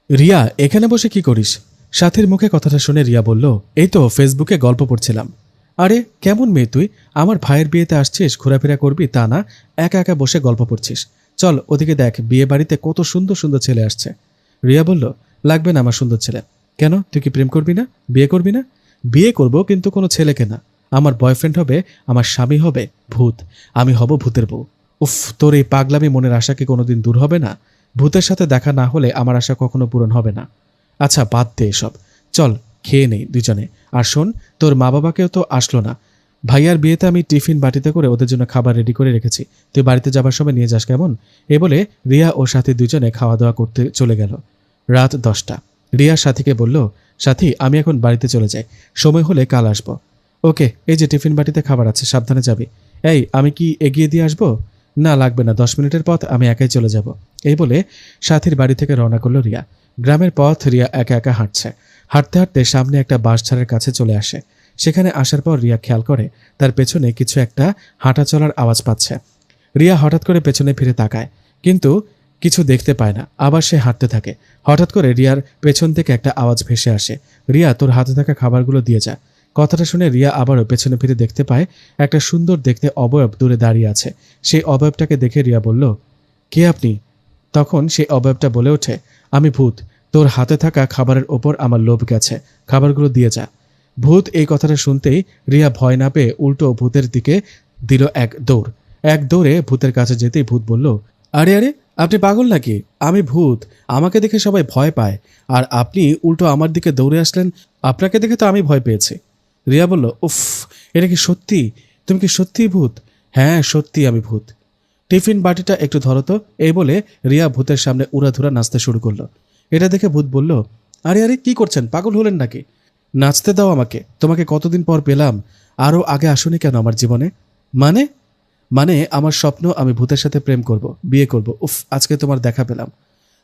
রিয়া, এখানে বসে কি করিস? সাথীর মুখে কথাটা শুনে রিয়া বলল, এই তো ফেসবুকে গল্প পড়ছিলাম। আরে কেমন মেয়ে তুই? আমার ভাইয়ের বিয়েতে আসছিস, ঘোরাফেরা করবি তা না, একা একা বসে গল্প পড়ছিস। চল ওদিকে দেখ, বিয়ে বাড়িতে কত সুন্দর সুন্দর ছেলে আসছে। রিয়া বলল, লাগবে না আমার সুন্দর ছেলে। কেন, তুই কি প্রেম করবি না? বিয়ে করবি না? বিয়ে করব, কিন্তু কোনো ছেলেকে না। আমার বয়ফ্রেন্ড হবে, আমার স্বামী হবে ভূত। আমি হব ভূতের বউ। উফ, তোর এই পাগলামি মনের আশা কি কোনোদিন দূর হবে না? ভূতের সাথে দেখা না হলে আমার আশা কখনো পূরণ হবে না। আচ্ছা বাদ দে এসব, চল খেয়ে নেই দুজনে। আর শোন, তোর মা বাবাকেও তো আসলো না। ভাইয়ার বিয়েতে আমি টিফিন বাটিতে করে ওদের জন্য খাবার রেডি করে রেখেছি, তুই বাড়িতে যাবার সময় নিয়ে যাস, কেমন? এ বলে রিয়া ও সাথী দুজনে খাওয়া দাওয়া করতে চলে গেল। রাত 10টা। রিয়া সাথীকে বলল, সাথী আমি এখন বাড়িতে চলে যাই, সময় হলে কাল আসবো। ওকে, এই যে টিফিন বাটিতে খাবার আছে, সাবধানে যাবি। এই, আমি কি এগিয়ে দিয়ে আসবো? না লাগবে না, 10 মিনিটের পথ, আমি একাই চলে যাব। এই বলে সাথীর বাড়ি থেকে রওনা করলো রিয়া। গ্রামের পথ রিয়া একা একা হাঁটছে। হাঁটতে হাঁটতে সামনে একটা বাঁশঝাড়ের কাছে চলে আসে। সেখানে আসার পর রিয়া খেয়াল করে তার পেছনে কিছু একটা হাঁটা চলার আওয়াজ পাচ্ছে। রিয়া হঠাৎ করে পেছনে ফিরে তাকায়, কিন্তু কিছু দেখতে পায় না। আবার সে হাঁটতে থাকে। হঠাৎ করে রিয়ার পেছন থেকে একটা আওয়াজ ভেসে আসে, রিয়া তোর হাতে থাকা খাবারগুলো দিয়ে যা। কথাটা শুনে রিয়া আবারও পেছনে ফিরে দেখতে পায় একটা সুন্দর দেখতে অবয়ব দূরে দাঁড়িয়ে আছে। সেই অবয়বটাকে দেখে রিয়া বলল, কে আপনি? তখন সেই অবয়বটা বলে ওঠে, আমি ভূত। তোর হাতে থাকা খাবারের ওপর আমার লোভ গেছে, খাবারগুলো দিয়ে যা। ভূত এই কথাটা শুনতেই রিয়া ভয় না পেয়ে উল্টো ভূতের দিকে দিল এক দৌড়। এক দৌড়ে ভূতের কাছে যেতেই ভূত বলল, আরে আরে, আপনি পাগল নাকি? আমি ভূত, আমাকে দেখে সবাই ভয় পায়, আর আপনি উল্টো আমার দিকে দৌড়ে আসলেন। আপনাকে দেখে তো আমি ভয় পেয়েছি। রিয়া বলল, উফ, এটা কি সত্যি? তুমি কি সত্যিই ভূত? হ্যাঁ সত্যি আমি ভূত। টিফিন বাটিটা একটু ধরো তো। এই বলে রিয়া ভূতের সামনে উড়াধুরা নাচতে শুরু করলো। এটা দেখে ভূত বলল, আরে আরে, কি করছেন, পাগল হলেন নাকি? নাচতে দাও আমাকে, তোমাকে কতদিন পর পেলাম। আরও আগে আসুনি কেন আমার জীবনে? মানে? মানে আমার স্বপ্ন আমি ভূতের সাথে প্রেম করব, বিয়ে করব। উফ, আজকে তোমার দেখা পেলাম।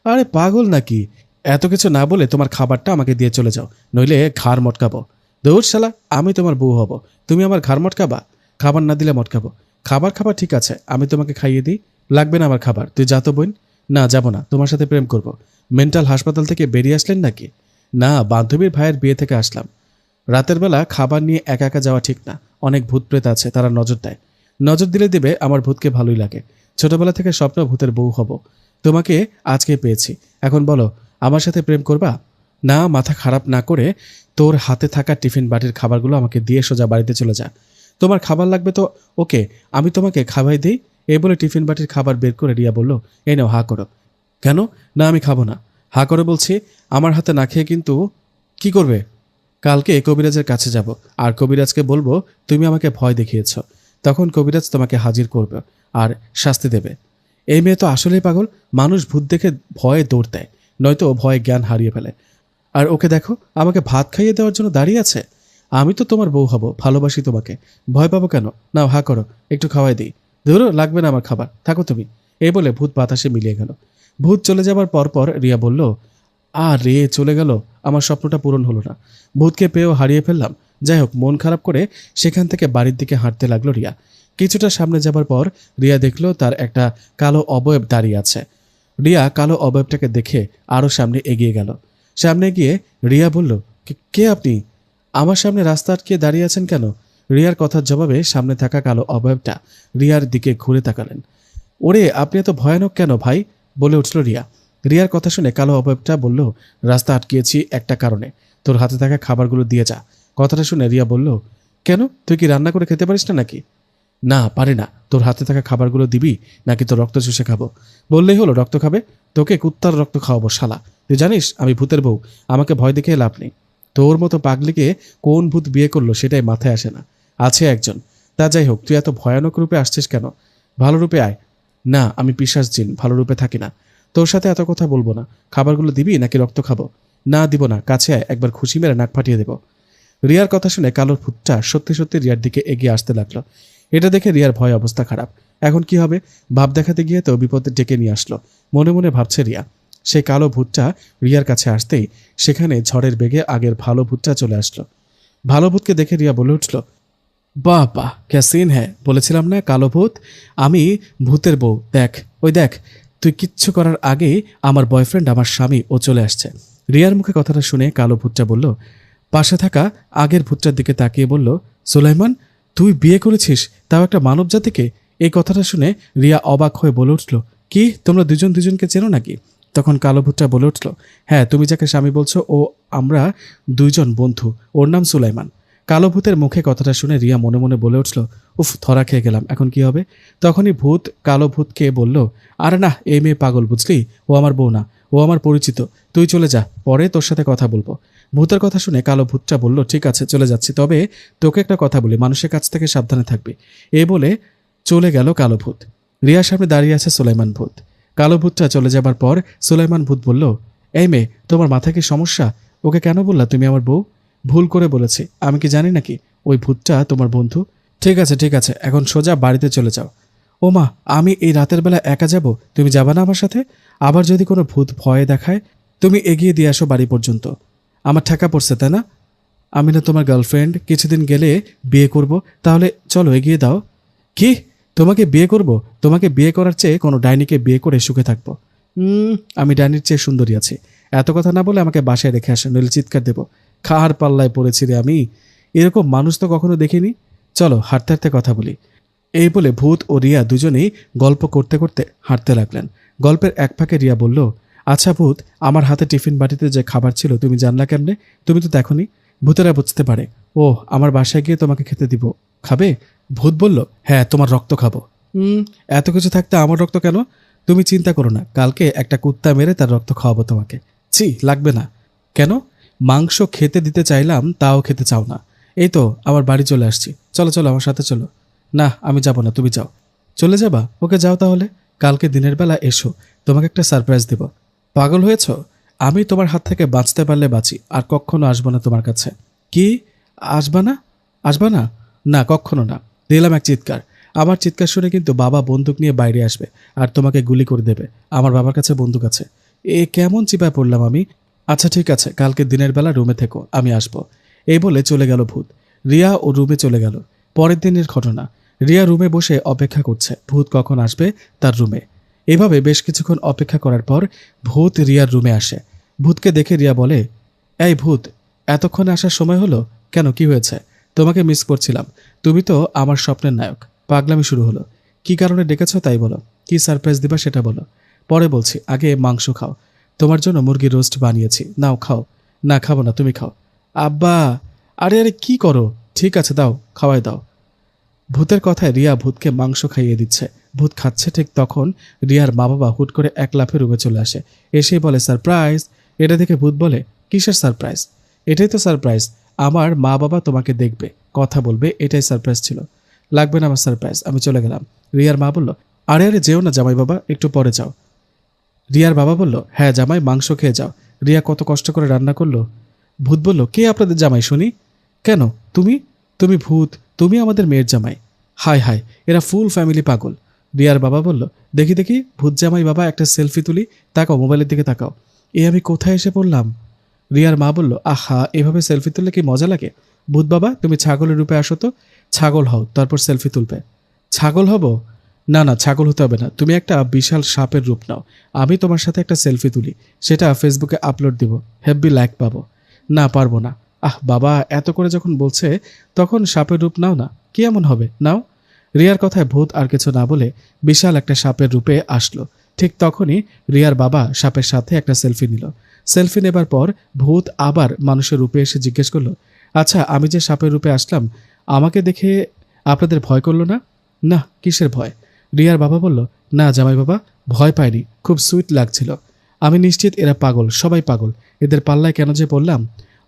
আরে পাগল নাকি? এত কিছু না বলে তোমার খাবারটা আমাকে দিয়ে চলে যাও, নইলে ঘাড় মটকাবো। দৌড় শালা, আমি তোমার বউ হব, তুমি আমার ঘাড় মটকাবা? খাবার না দিলে মটকাবো। খাবার খাবার ঠিক আছে, আমি তোমাকে খাইয়ে দিই। লাগবে না আমার খাবার, তুই যা তো বোন। না যাব না, তোমার সাথে প্রেম করব। মেন্টাল হাসপাতাল থেকে বেরিয়ে আসলেন নাকি? না, বান্ধবীর ভাইয়ের বিয়ে থেকে আসলাম। রাতের বেলা খাবার নিয়ে একা একা যাওয়া ঠিক না, অনেক ভূত প্রেত আছে, তারা নজর দেয়। নজর দিলে দিবে, আমার ভূতকে ভালোই লাগে। ছোটবেলা থেকে স্বপ্ন ভূতের বউ হব। তোমাকে আজকে পেয়েছি, এখন বলো আমার সাথে প্রেম করবা? না, মাথা খারাপ না করে তোর হাতে থাকা টিফিন বাটির খাবারগুলো আমাকে দিয়ে সোজা বাড়িতে চলে যা। তোমার খাবার লাগবে তো ওকে, আমি তোমাকে খাওয়াই দিই। এই বলে টিফিন বাটির খাবার বের করে রিয়া বলল, এই নাও, হা করো। কেন? না আমি খাবো না। হা করে বলছি, আমার হাতে না খেয়ে কিন্তু। কি করবে? কালকে কবিরাজের কাছে যাব, আর কবিরাজকে বলবো তুমি আমাকে ভয় দেখিয়েছ। তখন কবিরাজ তোমাকে হাজির করবে আর শাস্তি দেবে। এই মেয়ে তো আসলেই পাগল, মানুষ ভূত দেখে ভয়ে দৌড় দেয়, নয়তো ভয়ে জ্ঞান হারিয়ে ফেলে। আর ওকে দেখো, আমাকে ভাত খাইয়ে দেওয়ার জন্য দাঁড়িয়ে আছে। আমি তো তোমার বউ হব, ভালোবাসি তোমাকে, ভয় পাবো কেন? নাও হা করো, একটু খাওয়াই দিই। ধরো, লাগবে না আমার খাবার, থাকো তুমি। এই বলে ভূত বাতাসে মিলিয়ে গেল। ভূত চলে যাবার পরপর রিয়া বলল, রে চলে গেল, আমার স্বপ্নটা পূরণ হলো না। ভূতকে পেয়েও হারিয়ে ফেললাম। যাই হোক, মন খারাপ করে সেখান থেকে বাড়ির দিকে হাঁটতে লাগলো রিয়া। কিছুটা সামনে যাবার পর রিয়া দেখলো তার একটা কালো অবয়ব দাঁড়িয়ে আছে। রিয়া কালো অবয়বটাকে দেখে আরও সামনে এগিয়ে গেল। সামনে গিয়ে রিয়া বলল, কে আপনি? আমার সামনে রাস্তা আটকে দাঁড়িয়ে আছেন কেন? রিয়ার কথার জবাবে সামনে থাকা কালো অবয়বটা রিয়ার দিকে ঘুরে তাকালেন। ওরে, আপনি এত ভয়ানক কেন ভাই? বলে উঠল রিয়া। রিয়ার কথা শুনে কালো অবয়বটা বলল, রাস্তা আটকিয়েছি একটা কারণে, তোর হাতে থাকা খাবারগুলো দিয়ে যা। কথাটা শুনে রিয়া বলল, কেন, তুই কি রান্না করে খেতে পারিস না নাকি? না পারি না। তোর হাতে থাকা খাবারগুলো দিবি নাকি তোর রক্ত চুষে খাবো? বললেই হলো রক্ত খাবে, তোকে কুত্তার রক্ত খাওয়াবো শালা। তুই জানিস আমি ভূতের বউ, আমাকে ভয় দেখে লাভ নেই। তোর মতো পাগলিকে কোন ভূত বিয়ে করলো সেটাই মাথায় আসে না। আছে একজন। তা যাই হোক, তুই এত ভয়ানক রূপে আসছিস কেন? ভালো রূপে আয়। না, আমি পিশাচ জিন, ভালো রূপে থাকি না। তোর সাথে এত কথা বলবো না। খাবারগুলো দিবি নাকি রক্ত খাবো? না দিব না, কাছে আয়, একবার খুশি মেরে নাক ফাটিয়ে দেব। রিয়ার কথা শুনে কালোর ভূতটা সত্যি সত্যি রিয়ার দিকে এগিয়ে আসতে লাগলো। এটা দেখে রিয়ার ভয় অবস্থা খারাপ। এখন কি হবে? ভাব দেখাতে গিয়ে তো বিপদে ডেকে নিয়ে আসলো, মনে মনে ভাবছে রিয়া। সেই কালো ভূতটা রিয়ার কাছে আসতেই সেখানে ঝড়ের বেগে আগের ভালো ভূতটা চলে আসলো। ভালো ভূতকে দেখে রিয়া বলে উঠল, বাহ বাহ, ক্যা সিন হ্যাঁ, বলেছিলাম না কালো ভূত? আমি ভূতের বউ, দেখ, ওই দেখ, তুই কিচ্ছু করার আগেই আমার বয়ফ্রেন্ড, আমার স্বামী ও চলে আসছে। রিয়ার মুখে কথাটা শুনে কালো ভূতটা বলল, পাশে থাকা আগের ভূতটার দিকে তাকিয়ে বলল, সুলাইমান, তুই বিয়ে করেছিস, তাও একটা মানব জাতিকে? এই কথাটা শুনে রিয়া অবাক হয়ে বলে উঠল, কি তোমরা দুজন দুজনকে চেনো নাকি? তখন কালো ভূতটা বলে উঠল, হ্যাঁ, তুমি যাকে স্বামী বলছো ও আমরা দুইজন বন্ধু, ওর নাম সুলাইমান। কালো ভূতের মুখে কথাটা শুনে রিয়া মনে মনে বলে উঠল, উফ, ধরা খেয়ে গেলাম, এখন কি হবে? তখনই ভূত কালো ভূতকে বলল, আরে না, এই মেয়ে পাগল, বুঝলি? ও আমার বউ না, ও আমার পরিচিত। তুই চলে যা, পরে তোর সাথে কথা বলবো। ভূতের কথা শুনে কালো ভূতটা বলল, ঠিক আছে, চলে যাচ্ছি, তবে তোকে একটা কথা বলি, মানুষের কাছ থেকে সাবধানে থাকবি। এই বলে চলে গেল কালো ভূত। রিয়ার সামনে দাঁড়িয়ে আছে সুলাইমান ভূত। কালো ভূতটা চলে যাবার পর সুলাইমান ভূত বলল, এই মেয়ে, তোমার মাথায় কি সমস্যা? ওকে কেন বললা তুমি আমার বউ? ভুল করে বলেছি, আমি কি জানি নাকি ওই ভূতটা তোমার বন্ধু? ঠিক আছে ঠিক আছে, এখন সোজা বাড়িতে চলে যাও। ও মা, আমি এই রাতের বেলা একা যাব? তুমি যাবা না আমার সাথে? আবার যদি কোনো ভূত ভয় দেখায়, তুমি এগিয়ে দিয়ে আসো বাড়ি পর্যন্ত। আমার ঠেকা পড়ছে, তাই না? আমি না তোমার গার্লফ্রেন্ড, কিছুদিন গেলে বিয়ে করব, তাহলে চলো এগিয়ে দাও। কি? তোমাকে বিয়ে করব? তোমাকে বিয়ে করার চেয়ে কোনো ডাইনিকে বিয়ে করে সুখে থাকবো। আমি ডাইনির চেয়ে সুন্দরী আছি। এত কথা না বলে আমাকে বাসায় রেখে আসেন, নইলে চিৎকার দেবো। খার পাল্লায় পড়েছি রে আমি, এরকম মানুষ তো কখনো দেখিনি। চলো হাঁটতে হাঁটতে কথা বলি। এই বলে ভূত ও রিয়া দুজনেই গল্প করতে করতে হাঁটতে লাগলেন। গল্পের এক ফাঁকে রিয়া বলল, আচ্ছা ভূত, আমার হাতে টিফিন বাটিতে যে খাবার ছিল তুমি জানলা কেমনে? তুমি তো দেখোনি। ভূতেরা বুঝতে পারে, ও আমার বাসায় গিয়ে তোমাকে খেতে দিব, খাবে? ভূত বলল, হ্যাঁ, তোমার রক্ত খাবো। এত কিছু থাকতে আমার রক্ত কেন? তুমি চিন্তা করো না, কালকে একটা কুত্তা মেরে তার রক্ত খাওয়াবো তোমাকে। ছি, লাগবে না। কেন? মাংস খেতে দিতে চাইলাম, তাও খেতে চাও না। এই তো আমার বাড়ি চলে আসছি, চলো চলো আমার সাথে চলো। না, আমি যাব না, তুমি যাও। চলে যাবা? ওকে, যাও তাহলে। কালকে দিনের বেলা এসো, তোমাকে একটা সারপ্রাইজ দেব। পাগল হয়েছ? আমি তোমার হাত থেকে বাঁচতে পারলে বাঁচি, আর কখনো আসবো না তোমার কাছে। কি? আসবা না? আসবা না? না, কখনো না। দিলাম এক চিৎকার। আমার চিৎকার শুনে কিন্তু বাবা বন্দুক নিয়ে বাইরে আসবে আর তোমাকে গুলি করে দেবে। আমার বাবার কাছে বন্দুক আছে। এ কেমন চিপায় পড়লাম আমি। আচ্ছা ঠিক আছে, কালকে দিনের বেলা রুমে থেকো, আমি আসবো। এই বলে চলে গেল ভূত। রিয়া ও রুমে চলে গেল। পরের দিনের ঘটনা। রিয়া রুমে বসে অপেক্ষা করছে ভূত কখন আসবে তার রুমে। এভাবে বেশ কিছুক্ষণ অপেক্ষা করার পর ভূত রিয়ার রুমে আসে। ভূতকে দেখে রিয়া বলে, এই ভূত, এতক্ষণে আসার সময় হলো কেন? কি হয়েছে? তোমাকে মিস করছিলাম, তুমি তো আমার স্বপ্নের নায়ক। পাগলামি শুরু হলো। কি কারণে ডেকেছো তাই বলো, কি সারপ্রাইজ দিবা সেটা বলো। পরে বলছি, আগে মাংস খাও। তোমার জন্য মুরগির রোস্ট বানিয়েছি, নাও খাও। না, খাবো না, তুমি খাও। আব্বা, আরে আরে কি করো? ঠিক আছে, দাও, খাওয়াই দাও। ভূতের কথায় রিয়া ভূতকে মাংস খাইয়ে দিচ্ছে। ভূত খাচ্ছে, ঠিক তখন রিয়ার মা বাবা হুট করে এক লাফে রুমে চলে আসে। এসেই বলে, সারপ্রাইজ। এটা দেখে ভূত বলে, কিসের সারপ্রাইজ? এটাই তো সারপ্রাইজ, আমার মা বাবা তোমাকে দেখবে, কথা বলবে, এটাই সারপ্রাইজ ছিল। লাগবে না আমার সারপ্রাইজ, আমি চলে গেলাম। রিয়ার মা বলল, আরে আরে যেও না জামাই বাবা, একটু পরে যাও। রিয়ার বাবা বলল, হ্যাঁ জামাই, মাংস খেয়ে যাও। রিয়া কত কষ্ট করে রান্না করলো। ভূত বলল, কে আপনাদের জামাই শুনি? কেন? তুমি? তুমি ভূত, তুমি আমাদের মেয়ের জামাই। হায় হায়, এরা ফুল ফ্যামিলি পাগল। রিয়ার বাবা বলল, দেখি দেখি ভূত জামাই বাবা, একটা সেলফি তুলি। তাকাও, মোবাইলের দিকে তাকাও। আমি কোথায় এসে পড়লাম? রিয়ার মা বলল, আহা, এভাবে সেলফি তুললে কি মজা লাগে? ভূত বাবা, তুমি ছাগলের রূপে আসো তো, ছাগল হও, তারপর সেলফি তুলবে। ছাগল হব? না না, ছাগল হতে হবে না, তুমি একটা বিশাল সাপের রূপ নাও, আমি তোমার সাথে একটা সেলফি তুলি, সেটা ফেসবুকে আপলোড দিব, হেব্বি লাইক পাবো। না, পারবো না। আহ বাবা, এত করে যখন বলছে তখন সাপের রূপ নাও না, কি এমন হবে, নাও। রিয়ার কথায় ভূত আর কিছু না বলে বিশাল একটা সাপের রূপে আসলো। ঠিক তখনই রিয়ার বাবা সাপের সাথে একটা সেলফি নিল। সেলফি নেবার পর ভূত আবার মানুষের রূপে এসে জিজ্ঞেস করলো, আচ্ছা, আমি যে সাপের রূপে আসলাম, আমাকে দেখে আপনাদের ভয় করলো না? না, কিসের ভয়? রিয়ার বাবা বলল, না জামাই বাবা, ভয় পায়নি, খুব সুইট লাগছিল। আমি নিশ্চিত এরা পাগল, সবাই পাগল, এদের পাল্লায় কেন যে পড়লাম।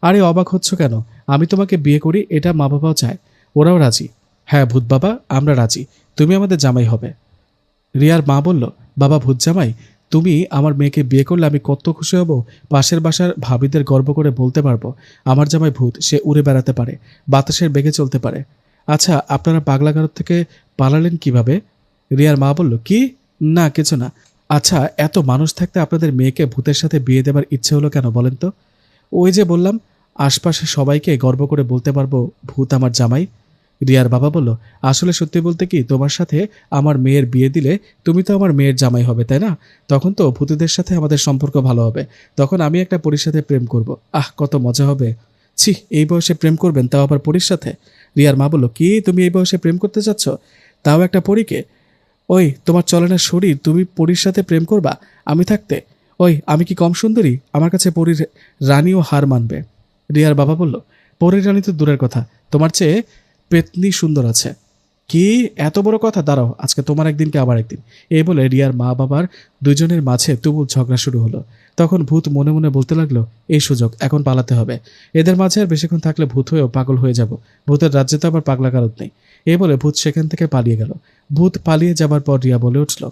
আরে অবাক হচ্ছ কেন? আমি তোমাকে বিয়ে করি, এটা মা বাবাও চায়, ওরাও রাজি। হ্যাঁ ভূত বাবা, আমরা রাজি, তুমি আমাদের জামাই হবে। রিয়ার মা বলল, বাবা ভূত জামাই, তুমি আমার মেয়েকে বিয়ে করলে আমি কত খুশি হব। পাশের বাসার ভাবিদের গর্ব করে বলতে পারবো, আমার জামাই ভূত, সে উড়ে বেড়াতে পারে, বাতাসের বেগে চলতে পারে। আচ্ছা, আপনারা পাগলাগারদ থেকে পালালেন কিভাবে? রিয়ার মা বলল, কি? না, কিছু না। আচ্ছা, এত মানুষ থাকতে আপনাদের মেয়েকে ভূতের সাথে বিয়ে দেবার ইচ্ছে হলো কেন বলেন তো? ওই যে বললাম, আশপাশে সবাইকে গর্ব করে বলতে পারবো ভূত আমার জামাই। রিয়ার বাবা বলল, আসলে সত্যি বলতে কি, তোমার সাথে আমার মেয়ের বিয়ে দিলে তুমি তো আমার মেয়ের জামাই হবে, তাই না? তখন তো ভূতেদের সাথে আমাদের সম্পর্ক ভালো হবে। তখন আমি একটা পরীর সাথে প্রেম করব। আহ, কত মজা হবে। ছি, এই বয়সে প্রেম করবেন, তাও আবার পরীর সাথে? রিয়ার মা বলল, কি তুমি এই বয়সে প্রেম করতে চাচ্ছ, তাও একটা পরীকে? ওই তোমার চলনের শরীর, তুমি পরীর সাথে প্রেম করবা আমি থাকতে? ওই আমি কি কম সুন্দরী? আমার কাছে পরীর রানীও হার মানবে। রিয়ার বাবা বলল, পরীর রানী তো দূরের কথা, তোমার চেয়ে পেতনি সুন্দর আছে। কি এত বড় কথা? দাঁড়াও, আজকে তোমার একদিন কি আবার একদিন। এই বলে রিয়ার মা বাবার দুজনের মাঝে তুমুল ঝগড়া শুরু হলো। তখন ভূত মনে মনে বলতে লাগলো, এই সুযোগ, এখন পালাতে হবে। এদের মাঝে আর বেশিক্ষণ থাকলে ভূত হয়েও পাগল হয়ে যাব। ভূতের রাজ্যে তো আবার পাগলা কারত নেই। এই বলে ভূত সেখান থেকে পালিয়ে গেল। ভূত পালিয়ে যাবার পর রিয়া বলে উঠল,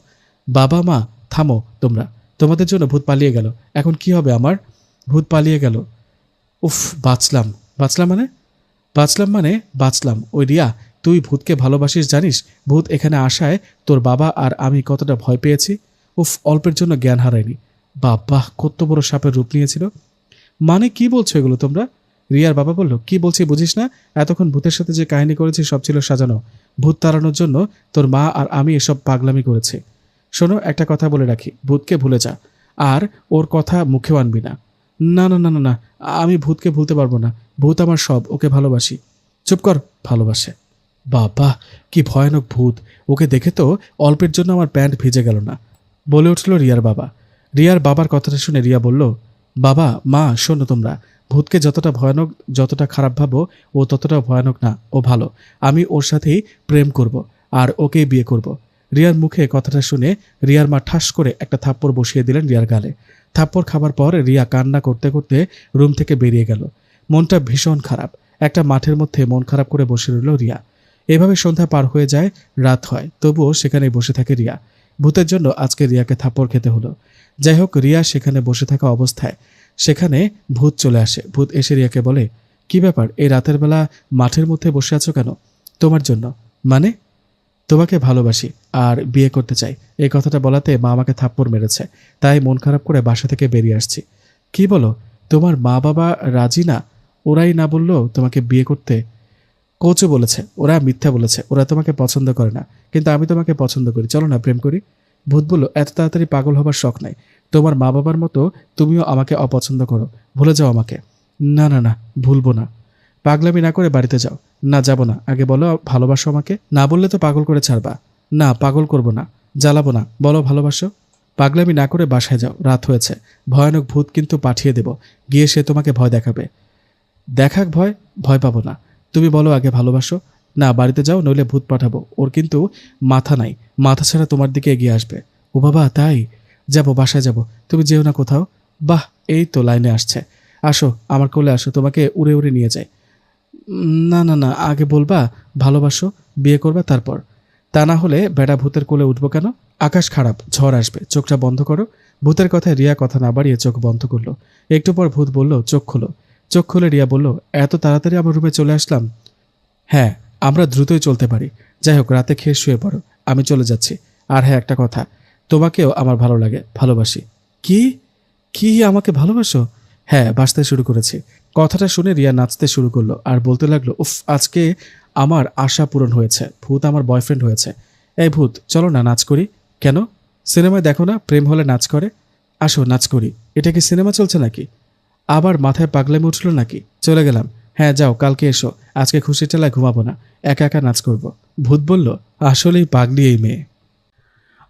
বাবা মা থামো তোমরা, তোমাদের জন্য ভূত পালিয়ে গেল, এখন কি হবে আমার? ভূত পালিয়ে গেল। উফ, বাঁচলাম। বাঁচলাম মানে? বাঁচলাম। ওই রিয়া, তুই ভূতকে ভালোবাসিস জানিস? ভূত এখানে আসায় তোর বাবা আর আমি কতটা ভয় পেয়েছি। উফ, অল্পের জন্য জ্ঞান হারায়নি। বাবা, কত বড় সাপের রূপ নিয়েছিল। মানে কি বলছো এগুলো তোমরা? রিয়ার বাবা বলল, কি বলছি বুঝিস না? এতক্ষণ ভূতের সাথে যে কাহিনী করেছি সব ছিল সাজানো। ভূত তাড়ানোর জন্য তোর মা আর আমি এসব পাগলামি করেছি। শোনো, একটা কথা বলে রাখি, ভূতকে ভুলে যা, আর ওর কথা মুখেও আনবি না। না না না না না, আমি ভূতকে ভুলতে পারবো না। ভূত আমার সব, ওকে ভালোবাসি। চুপ কর, ভালোবাসে? বাবা, কি ভয়ানক ভূত! ওকে দেখে তো অল্পের জন্য আমার প্যান্ট ভিজে গেল না, বলে উঠল রিয়ার বাবা। রিয়ার বাবার কথাটা শুনে রিয়া বলল, বাবা মা শোনো তোমরা, ভূতকে যতটা ভয়ানক, যতটা খারাপ ভাবো, ও ততটা ভয়ানক না, ও ভালো। আমি ওর সাথেই প্রেম করব আর ওকেই বিয়ে করব। রিয়ার মুখে কথাটা শুনে রিয়ার মা ঠাস করে একটা থাপ্পড় বসিয়ে দিলেন রিয়ার গালে। থাপ্পড় খাবার পর রিয়া কান্না করতে করতে রুম থেকে বেরিয়ে গেল। মনটা ভীষণ খারাপ। একটা মাঠের মধ্যে মন খারাপ করে বসে রইল রিয়া। এভাবে সন্ধ্যা পার হয়ে যায়, রাত হয়, তবুও সেখানেই বসে থাকে রিয়া। ভূতের জন্য আজকে রিয়াকে থাপ্পড় খেতে হলো। যাই হোক, রিয়া সেখানে বসে থাকা অবস্থায় সেখানে ভূত চলে আসে। ভূত এসে রিয়াকে বলে, কি ব্যাপার, এই রাতের বেলা মাঠের মধ্যে বসে আছো কেন? তোমার জন্য। মানে? তোমাকে ভালোবাসি আর বিয়ে করতে চাই। এই কথাটা বলাতে মা আমাকে থাপ্পড় মেরেছে, তাই মন খারাপ করে বাসা থেকে বেরিয়ে আসছি। কি বলো? তোমার মা বাবা রাজি না? ওরাই না বললো তোমাকে বিয়ে করতে? কোচও বলেছে ওরা মিথ্যা বলেছে, ওরা তোমাকে পছন্দ করে না, কিন্তু আমি তোমাকে পছন্দ করি, চলো না প্রেম করি। ভূত বলল, এত তাড়াতাড়ি পাগল হবার শখ নাই। তোমার মা বাবার মতো তুমিও আমাকে অপছন্দ করো, ভুলে যাও আমাকে। না না না, ভুলবো না। পাগলামি না করে বাড়িতে যাও। না, যাব না, আগে বলো ভালোবাসো আমাকে। না বললে তো পাগল করে ছাড়বা। না, পাগল করব না, জ্বালাবো না, বলো ভালোবাসো। পাগলামি না করে বাসায় যাও, রাত হয়েছে। ভয়ানক ভূত কিন্তু পাঠিয়ে দেব, গিয়ে সে তোমাকে ভয় দেখাবে। দেখাক ভয়, ভয় পাবো না। তুমি বলো আগে ভালোবাসো। না, বাড়িতে যাও, নইলে ভূত পাঠাবো, ওর কিন্তু মাথা নাই, মাথা ছাড়া তোমার দিকে এগিয়ে আসবে। ও বাবা, তাই? যাব, বাসায় যাব। তুমি যেও না কোথাও। বাহ, এই তো লাইনে আসছে। আসো আমার কোলে আসো, তোমাকে উড়ে উড়ে নিয়ে যাই। না না না, আগে বলবা ভালোবাসো, বিয়ে করবা, তারপর। তা না হলে বেড়া ভূতের কোলে উঠবো কেন? আকাশ খারাপ, ঝড় আসবে, চোখটা বন্ধ করো। ভূতের কথায় রিয়া কথা না বাড়িয়ে চোখ বন্ধ করলো। একটু পর ভূত বলল, চোখ খোলো। চোখ খুলে রিয়া বলল, এত তাড়াতাড়ি আমার রুমে চলে আসলাম? হ্যাঁ, আমরা দ্রুতই চলতে পারি। যাই হোক, রাতে খেয়ে শুয়ে পড়ো, আমি চলে যাচ্ছি। আর হ্যাঁ, একটা কথা, তোমাকেও আমার ভালো লাগে, ভালোবাসি। কি? কি আমাকে ভালোবাসো? হ্যাঁ, বাসতে শুরু করেছি। কথাটা শুনে রিয়া নাচতে শুরু করলো আর বলতে লাগলো, উফ, আজকে আমার আশা পূরণ হয়েছে, ভূত আমার বয়ফ্রেন্ড হয়েছে। এই ভূত, চলো না নাচ করি। কেন? সিনেমায় দেখো না প্রেম হলে নাচ করে। আসো নাচ করি। এটা কি সিনেমা চলছে নাকি? আবার মাথায় পাগলামি উঠল নাকি? চলে গেলাম। হ্যাঁ যাও, কালকে এসো। আজকে খুশি টেলায় ঘুমাবো না, একা একা নাচ করব। ভূত বলল, আসলেই পাগলি এই মেয়ে,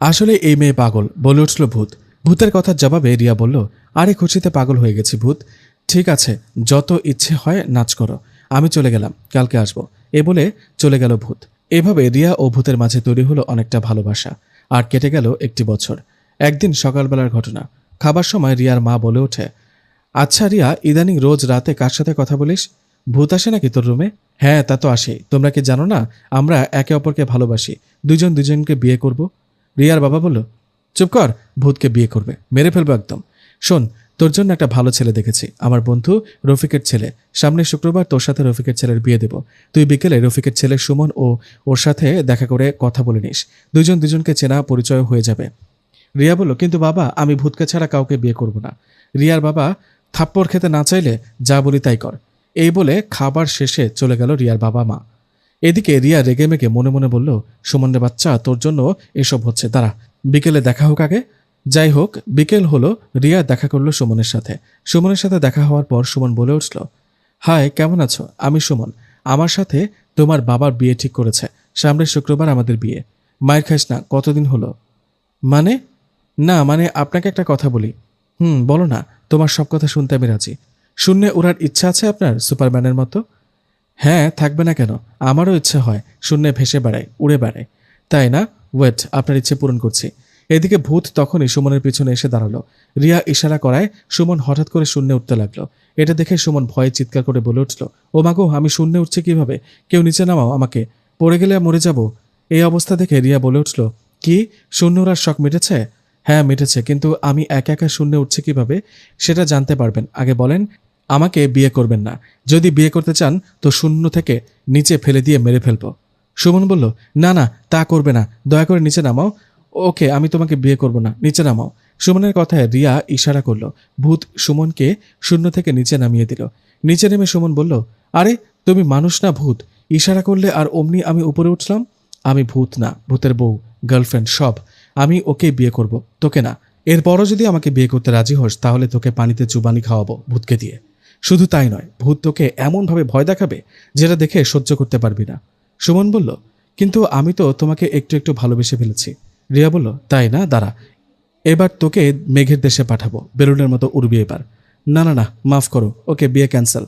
আসলে এই মেয়ে পাগল, বলে উঠল ভূত। ভূতের কথার জবাবে রিয়া বলল, আরে খুশিতে পাগল হয়ে গেছি ভূত। ঠিক আছে, যত ইচ্ছে হয় নাচ করো, আমি চলে গেলাম, কালকে আসবো। এ বলে চলে গেল ভূত। এভাবে রিয়া ও ভূতের মাঝে তৈরি হলো অনেকটা ভালোবাসা। আর কেটে গেল একটি বছর। একদিন সকালবেলার ঘটনা। খাবার সময় রিয়ার মা বলে ওঠে, আচ্ছা রিয়া, ইদানিং রোজ রাতে কার সাথে কথা বলিস? ভূত আসে নাকি তোর রুমে? হ্যাঁ, তা তো আসে। তোমরা কি জানো না আমরা একে অপরকে ভালোবাসি, দুজন দুজনকে বিয়ে করব? রিয়ার বাবা বলল, চুপ কর, ভূতকে বিয়ে করবে, মেরে ফেলবো একদম। শোন, তোর জন্য একটা ভালো ছেলে দেখেছি, আমার বন্ধু রফিকের ছেলে। সামনের শুক্রবার তোর সাথে রফিকের ছেলের বিয়ে দেব। তুই বিকেলে রফিকের ছেলে সুমন ও ওর সাথে দেখা করে কথা বলে নিস, দুজন দুজনকে চেনা পরিচয় হয়ে যাবে। রিয়া বলল, কিন্তু বাবা, আমি ভূতকে ছাড়া কাউকে বিয়ে করব না। রিয়ার বাবা থাপ্পড় খেতে না চাইলে যা বলি তাই কর, এই বলে খাবার শেষে চলে গেল রিয়ার বাবা মা। এদিকে রিয়া রেগে মেগে মনে মনে বলল, সুমনের বাচ্চা, তোর জন্য এসব হচ্ছে, দাঁড়া বিকেলে দেখা হোক আগে। যাই হোক, বিকেল হলো, রিয়া দেখা করলো সুমনের সাথে। সুমনের সাথে দেখা হওয়ার পর সুমন বলে উঠল, হাই, কেমন আছো? আমি সুমন। আমার সাথে তোমার বাবার বিয়ে ঠিক করেছে, সামনের শুক্রবার আমাদের বিয়ে। মায়ের খাইস না, কতদিন হলো? মানে? না মানে আপনাকে একটা কথা বলি। বলো না, তোমার সব কথা শুনতে আমি রাজি। শূন্যে ওড়ার ইচ্ছা আছে আপনার, সুপারম্যানের মতো? হ্যাঁ, থাকবে না কেন? আমারও ইচ্ছে হয় শূন্যে ভেসে বেড়াই, উড়ে বেড়াই। তাই না? ওয়েট, আপনার ইচ্ছে পূরণ করছি। এদিকে ভূত তখনই সুমনের পিছনে এসে দাঁড়ালো। রিয়া ইশারা করায় সুমন হঠাৎ করে শূন্যে উঠতে লাগলো। এটা দেখে সুমন ভয়ে চিৎকার করে বলে উঠল, ও মাগো, আমি শূন্যে উঠছি কিভাবে? কেউ নিচে নামাও আমাকে, পড়ে গেলে মরে যাব। এই অবস্থা দেখে রিয়া বলে উঠল, কি, শূন্য ওড়ার শখ মিটেছে? হ্যাঁ মিটেছে, কিন্তু আমি একা একা শূন্যে উঠছি কিভাবে সেটা জানতে পারবেন। আগে বলেন, আমাকে বিয়ে করবেন না। যদি বিয়ে করতে চান তো শূন্য থেকে নিচে ফেলে দিয়ে মেরে ফেলবো। সুমন বলল, না না, তা করবে না, দয়া করে নিচে নামাও। ওকে, আমি তোমাকে বিয়ে করব না, নিচে নামাও। সুমনের কথায় রিয়া ইশারা করলো। ভূত সুমনকে শূন্য থেকে নিচে নামিয়ে দিল। নিচে নেমে সুমন বলল, আরে তুমি মানুষ না ভূত? ইশারা করলে আর অমনি আমি উপরে উঠলাম। আমি ভূত না, ভূতের বউ, গার্লফ্রেন্ড সব। আমি ওকে বিয়ে করব, তোকে না। এরপরও যদি আমাকে বিয়ে করতে রাজি হোস তাহলে তোকে পানিতে চুবানি খাওয়াবো ভূতকে দিয়ে। শুধু তাই নয়, ভূত তোকে এমনভাবে ভয় দেখাবে যেটা দেখে সহ্য করতে পারবি না। সুমন বলল, কিন্তু আমি তো তোমাকে একটু একটু ভালোবেসে ফেলেছি। রিয়া বলল, তাই না? দাঁড়া, এবার তোকে মেঘের দেশে পাঠাবো, বেলুনের মতো উড়বি এবার। না না না, মাফ করো, ওকে, বিয়ে ক্যান্সেল।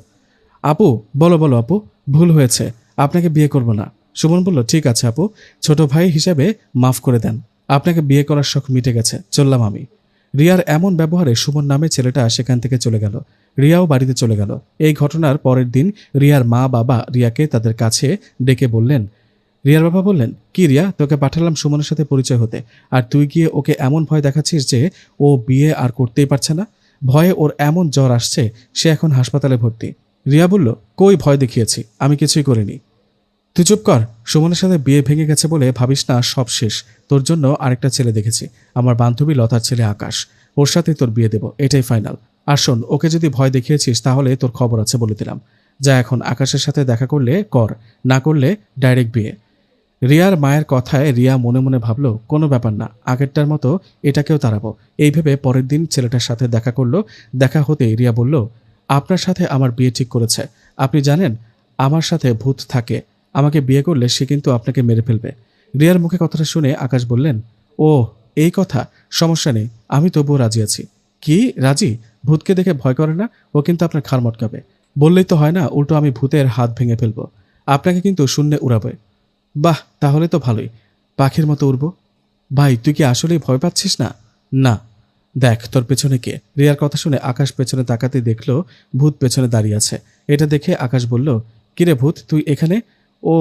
আপু, বলো বলো আপু, ভুল হয়েছে, আপনাকে বিয়ে করব না। সুমন বলল, ঠিক আছে আপু, ছোট ভাই হিসেবে মাফ করে দেন। আপনাকে বিয়ে করার শখ মিটে গেছে, চললাম আমি। রিয়ার এমন ব্যবহারে সুমন নামে ছেলেটা সেখান থেকে চলে গেল। রিয়াও বাড়িতে চলে গেল। এই ঘটনার পরের দিন রিয়ার মা বাবা রিয়াকে তাদের কাছে ডেকে বললেন, রিয়ার বাবা বললেন, কি রিয়া, তোকে পাঠালাম সুমনের সাথে পরিচয় হতে, আর তুই গিয়ে ওকে এমন ভয় দেখাচ্ছিস যে ও বিয়ে আর করতেই পারছে না। ভয়ে ওর এমন জ্বর আসছে, সে এখন হাসপাতালে ভর্তি। রিয়া বলল, কই ভয় দেখিয়েছি, আমি কিছুই করিনি। তুই চুপ কর। সুমনের সাথে বিয়ে ভেঙে গেছে বলে ভাবিস না সব শেষ। তোর জন্য আরেকটা ছেলে দেখেছি, আমার বান্ধবী লতার ছেলে আকাশ। ওর সাথে তোর বিয়ে দেব, এটাই ফাইনাল। আর শোন, ওকে যদি ভয় দেখিয়েছিস তাহলে তোর খবর আছে বলে দিলাম। যা এখন আকাশের সাথে দেখা করলে কর, না করলে ডাইরেক্ট বিয়ে। রিয়ার মায়ের কথায় রিয়া মনে মনে ভাবল, কোনো ব্যাপার না, আগেরটার মতো এটাকেও তাড়াবো। এই ভেবে পরের দিন ছেলেটার সাথে দেখা করলো। দেখা হতেই রিয়া বলল, আপনার সাথে আমার বিয়ে ঠিক করেছে। আপনি জানেন আমার সাথে ভূত থাকে, আমাকে বিয়ে করলে সে কিন্তু আপনাকে মেরে ফেলবে। রিয়ার মুখে কথাটা শুনে আকাশ বললেন, ও এই কথা, সমস্যা নেই, আমি তবুও রাজি আছি। কি রাজি? ভূতকে দেখে ভয় করে না? ও কিন্তু আপনার ঘাড় মটকাবে। বললেই তো হয় না, উল্টো আমি ভূতের হাত ভেঙে ফেলবো, আপনাকে কিন্তু শূন্যে উড়াবে। বাহ, তাহলে তো ভালোই, পাখির মতো উড়ব। ভাই, তুই কি আসলেই ভয় পাচ্ছিস না? না। দেখ তোর পেছনে কে। রিয়ার কথা শুনে আকাশ পেছনে তাকাতে দেখলো ভূত পেছনে দাঁড়িয়ে আছে। এটা দেখে আকাশ বলল, কিরে ভূত, তুই এখানে? ও,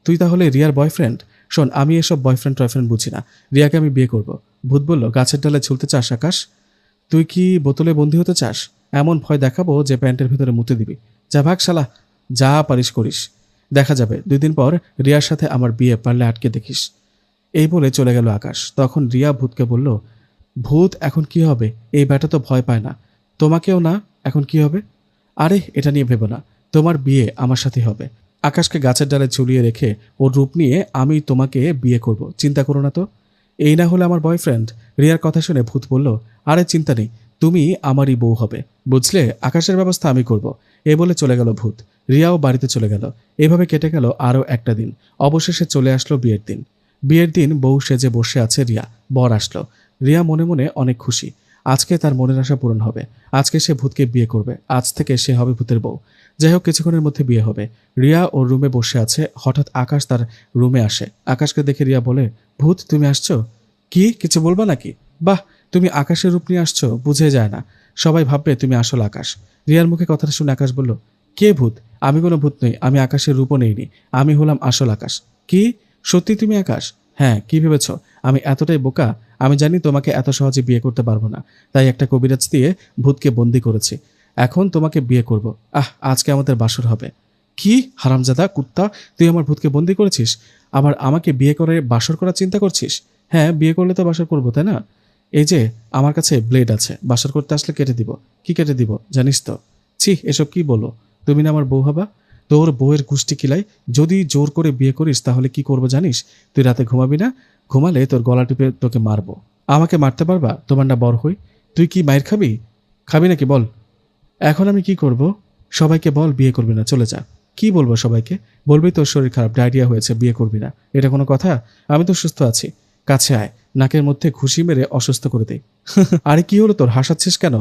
তুই তাহলে রিয়ার বয়ফ্রেন্ড? শোন, আমি এসব বয়ফ্রেন্ড টয়ফ্রেন্ড বুঝি না, রিয়াকে আমি বিয়ে করব। ভূত বলল, গাছের ডালে ঝুলতে চাস আকাশ? তুই কি বোতলে বন্দি হতে চাস? এমন ভয় দেখাবো যে প্যান্টের ভিতরে মুতে দিবি। যা ভাগ শালা, যা পারিস করিস, দেখা যাবে। 2 দিন পর রিয়ার সাথে আমার বিয়ে, পারলে আটকে দেখিস। এই বলে চলে গেল আকাশ। তখন রিয়া ভূতকে বলল, ভূত এখন কি হবে? এই ব্যাটা তো ভয় পায় না, তোমাকেও না, এখন কি হবে? আরে এটা নিয়ে ভেবো না, তোমার বিয়ে আমার সাথে হবে। আকাশকে গাছের ডালে ঝুলিয়ে রেখে ওর রূপ নিয়ে আমি তোমাকে বিয়ে করব, চিন্তা করো না তো। এই না হলে আমার বয়ফ্রেন্ড। রিয়ার কথা শুনে ভূত বলল, আরে চিন্তা নেই, তুমি আমারই বউ হবে, বুঝলে? আকাশের ব্যবস্থা আমি করব। এ বলে চলে গেল ভূত। রিয়াও বাড়িতে চলে গেল। এভাবে কেটে গেল আরও একটা দিন। অবশেষে চলে আসলো বিয়ের দিন। বিয়ের দিন বউ সেজে বসে আছে রিয়া। বর আসলো। রিয়া মনে মনে অনেক খুশি। আজকে তার মনের আশা পূরণ হবে। আজকে সে ভূতকে বিয়ে করবে। আজ থেকে সে হবে ভূতের বউ। যাই হোক, কিছুক্ষণের মধ্যে বিয়ে হবে। রিয়া ওর রুমে বসে আছে, হঠাৎ আকাশ তার রুমে আসে। আকাশকে দেখে রিয়া বলে, ভূত তুমি আসছো? কি, কিছু বলবা নাকি? বাহ, তুমি আকাশের রূপ নিয়ে আসছো, বুঝে যায় না। সবাই ভাববে তুমি আসল আকাশ। রিয়ার মুখে কথাটা শুনে আকাশ বলল, কে ভূত? আমি কোনো ভূত নই, আমি আকাশের রূপও নেইনি, আমি হলাম আসল আকাশ। কি, সত্যি তুমি আকাশ? হ্যাঁ, কি ভেবেছ আমি এতটাই বোকা? আমি জানি তোমাকে এত সহজে বিয়ে করতে পারবো না, তাই একটা কবিরাজ দিয়ে ভূতকে বন্দি করেছি। এখন তোমাকে বিয়ে করব। আজকে আমাদের বাসর হবে। কি হারামজাদা কুত্তা, তুই আমার ভূতকে বন্দি করেছিস, আবার আমাকে বিয়ে করে বাসর করার চিন্তা করছিস? হ্যাঁ, বিয়ে করলে তো বাসর করবো, তাই না? এই যে আমার কাছে ব্লেড আছে, বাসর করতে আসলে কেটে দিব। কি কেটে দিব জানিস তো? ছি, এসব কি বলো? তুমি না আমার বউ হবা? তোর বউয়ের গুষ্টি কিলাই, যদি জোর করে বিয়ে করিস তাহলে কি করবো জানিস? তুই রাতে ঘুমাবি না, ঘুমালে তোর গলা টিপে তোকে মারবো। আমাকে মারতে পারবা? তোমার না বর হই। তুই কি মায়ের খাবি? খাবি নাকি বল? এখন আমি কি করব? সবাইকে বল বিয়ে করবি না, চলে যা। কি বলবো সবাইকে? বলবি তোর শরীর খারাপ, ডায়রিয়া হয়েছে, বিয়ে করবি না। এটা কোনো কথা? আমি তো সুস্থ আছি। কাছে আয়, নাকের মধ্যে ঘুষি মেরে অসুস্থ করে দেই। আরে কি হলো তোর, হাসাচ্ছিস কেন?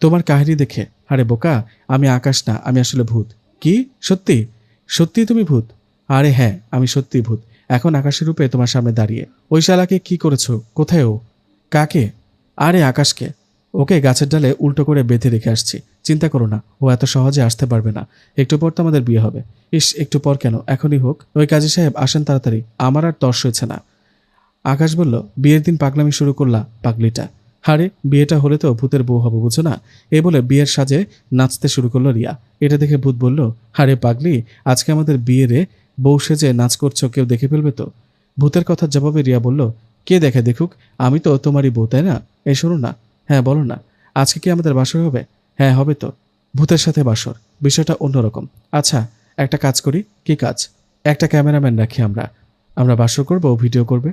তোমার কাহিনী দেখে। আরে বোকা, আমি আকাশ না, আমি আসলে ভূত। কি? সত্যি? সত্যি তুমি ভূত? আরে হ্যাঁ, আমি সত্যি ভূত। এখন আকাশের রূপে তোমার সামনে দাঁড়িয়ে। ওই শালাকে কি করেছো? কোথায় ও? কাকে? আরে আকাশকে। ওকে গাছের ডালে উল্টো করে বেঁধে রেখে আসছি। চিন্তা করো না, ও এত সহজে আসতে পারবে না। একটু পর তো আমাদের বিয়ে হবে। ইস, একটু পর কেন, এখনই হোক। ওই কাজী সাহেব আসেন তাড়াতাড়ি, আমার আর তর্স হয়েছে না। আকাশ বলল, বিয়ের দিন পাগলামি শুরু করলা পাগলিটা। হারে, বিয়েটা হলে তো ভূতের বউ হবে, বুঝো না? এ বলে বিয়ের সাজে নাচতে শুরু করলো রিয়া। এটা দেখে ভূত বলল, হারে পাগলি, আজকে আমাদের বিয়েরে বউ সেজে নাচ করছো, কেউ দেখে ফেলবে তো। ভূতের কথার জবাবে রিয়া বলল, কে দেখে দেখুক, আমি তো তোমারই বউ, তাই না? এই শোনো না। হ্যাঁ বলো না, আজকে কি আমাদের বাসর হবে? হ্যাঁ হবে তো। ভূতের সাথে বাসর, বিষয়টা অন্যরকম। আচ্ছা, একটা কাজ করি। কি কাজ? একটা ক্যামেরাম্যান রাখি আমরা। আমরা বাসর করবো, ভিডিও করবে।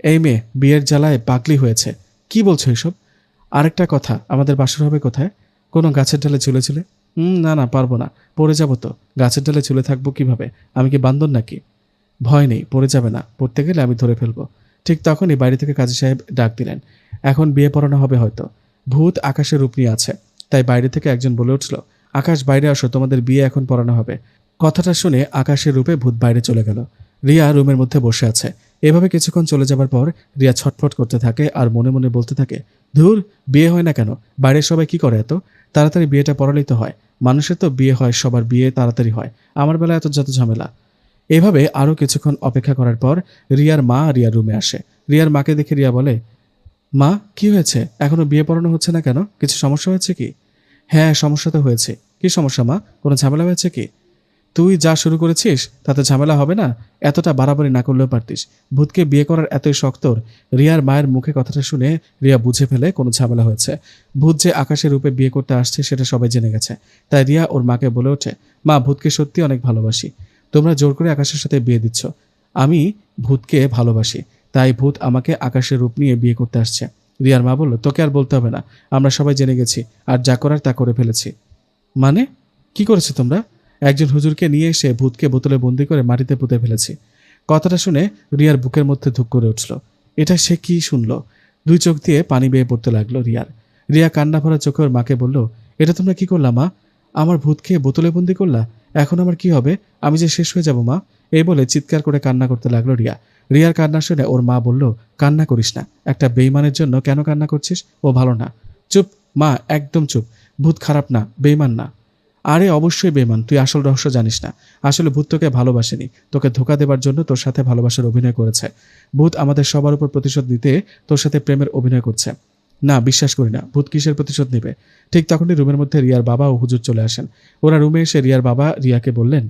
এই মেয়ে বিয়ের জ্বালায় পাগলি হয়েছে। কি বলছো এসব? আরেকটা কথা, আমাদের বাসর হবে কোথায়? কোনো গাছের ডালে ঝুলে ঝুলে? না না, পারবো না, পড়ে যাবো তো। গাছের ডালে ঝুলে থাকবো কিভাবে? আমি কি বান্দর নাকি? ভয় নেই, পড়ে যাবে না। পড়তে গেলে আমি ধরে ফেলবো। ঠিক তখনই বাইরে থেকে কাজী সাহেব ডাক দিলেন। এখন বিয়ে পড়ানো হবে হয়তো। ভূত আকাশের রূপ নিয়ে আছে, তাই বাইরে থেকে একজন বলে উঠল, আকাশ বাইরে আসো, তোমাদের বিয়ে এখন পড়ানো হবে। কথাটা শুনে আকাশের রূপে ভূত বাইরে চলে গেল। রিয়া রুমের মধ্যে বসে আছে। এভাবে কিছুক্ষণ চলে যাবার পর রিয়া ছটফট করতে থাকে আর মনে মনে বলতে থাকে, ধুর, বিয়ে হয় না কেন? বাইরের সবাই কি করে এত তাড়াতাড়ি? বিয়েটা পড়ালেই তো হয়। মানুষের তো বিয়ে হয়, সবার বিয়ে তাড়াতাড়ি হয়, আমার বেলা এত যত ঝামেলা। এভাবে আরও কিছুক্ষণ অপেক্ষা করার পর রিয়ার মা রিয়ার রুমে আসে। রিয়ার মাকে দেখে রিয়া বলে, মা কি হয়েছে, এখনো বিয়ে পড়ানো হচ্ছে না কেন? কিছু সমস্যা হয়েছে কি? হ্যাঁ, সমস্যা তো হয়েছে। কি সমস্যা মা? কোনো ঝামেলা হয়েছে কি? তুই যা শুরু করেছিস তাতে ঝামেলা হবে না? এতটা বাড়াবাড়ি না করলেও পারতিস। ভূতকে বিয়ে করার এতই শখ তোর? রিয়ার মায়ের মুখে কথাটা শুনে রিয়া বুঝে ফেলে কোনো ঝামেলা হয়েছে। ভূত যে আকাশের রূপে বিয়ে করতে আসছে সেটা সবাই জেনে গেছে। তাই রিয়া ওর মাকে বলে ওঠে, মা, ভূতকে সত্যি অনেক ভালোবাসি। তোমরা জোর করে আকাশের সাথে বিয়ে দিচ্ছ। আমি ভূতকে ভালোবাসি, তাই ভূত আমাকে আকাশের রূপ নিয়ে বিয়ে করতে আসছে। রিয়ার মা বলল, তোকে আর বলতে হবে না, আমরা সবাই জেনে গেছি, আর যা করার তা করে ফেলেছি। মানে কি করেছো তোমরা? একজন হুজুরকে নিয়ে এসে ভূতকে বোতলে বন্দি করে মাটিতে পুঁতে ফেলেছি। কথাটা শুনে রিয়ার বুকের মধ্যে ধুক করে উঠল। এটা সে কি শুনল? দুই চোখ দিয়ে পানি বেয়ে পড়তে লাগলো রিয়ার। রিয়া কান্না ভরা চোখে ওর মাকে বলল, এটা তোমরা কি করলা মা? আমার ভূতকে বোতলে বন্দি করলা? এখন আমার কি হবে? আমি যে শেষ হয়ে যাব মা। এই বলে চিৎকার করে কান্না করতে লাগলো রিয়া। রিয়ার কান্না শুনে ওর মা বলল, কান্না করিস না, একটা বেইমানের জন্য কেন কান্না করছিস? ও ভালো না। চুপ মা, একদম চুপ। ভূত খারাপ না, বেইমান না। আরে অবশ্যই বেমান, তুই আসল রহস্য জানিস না। আসলে ভূত তোকে ভালোবাসেনি, তোকে ধোকা দেবার জন্য তোর সাথে ভালোবাসার অভিনয় করেছে। ভূত আমাদের সবার উপর প্রতিশোধ নিতে তোর সাথে প্রেমের অভিনয় করছে। না, বিশ্বাস করি না, ভূত কিসের প্রতিশোধ নেবে? ঠিক তখনই রুমের মধ্যে রিয়ার বাবা ও হুজুর চলে আসেন। ওরা রুমে এসে রিয়ার বাবা রিয়াকে বললেন,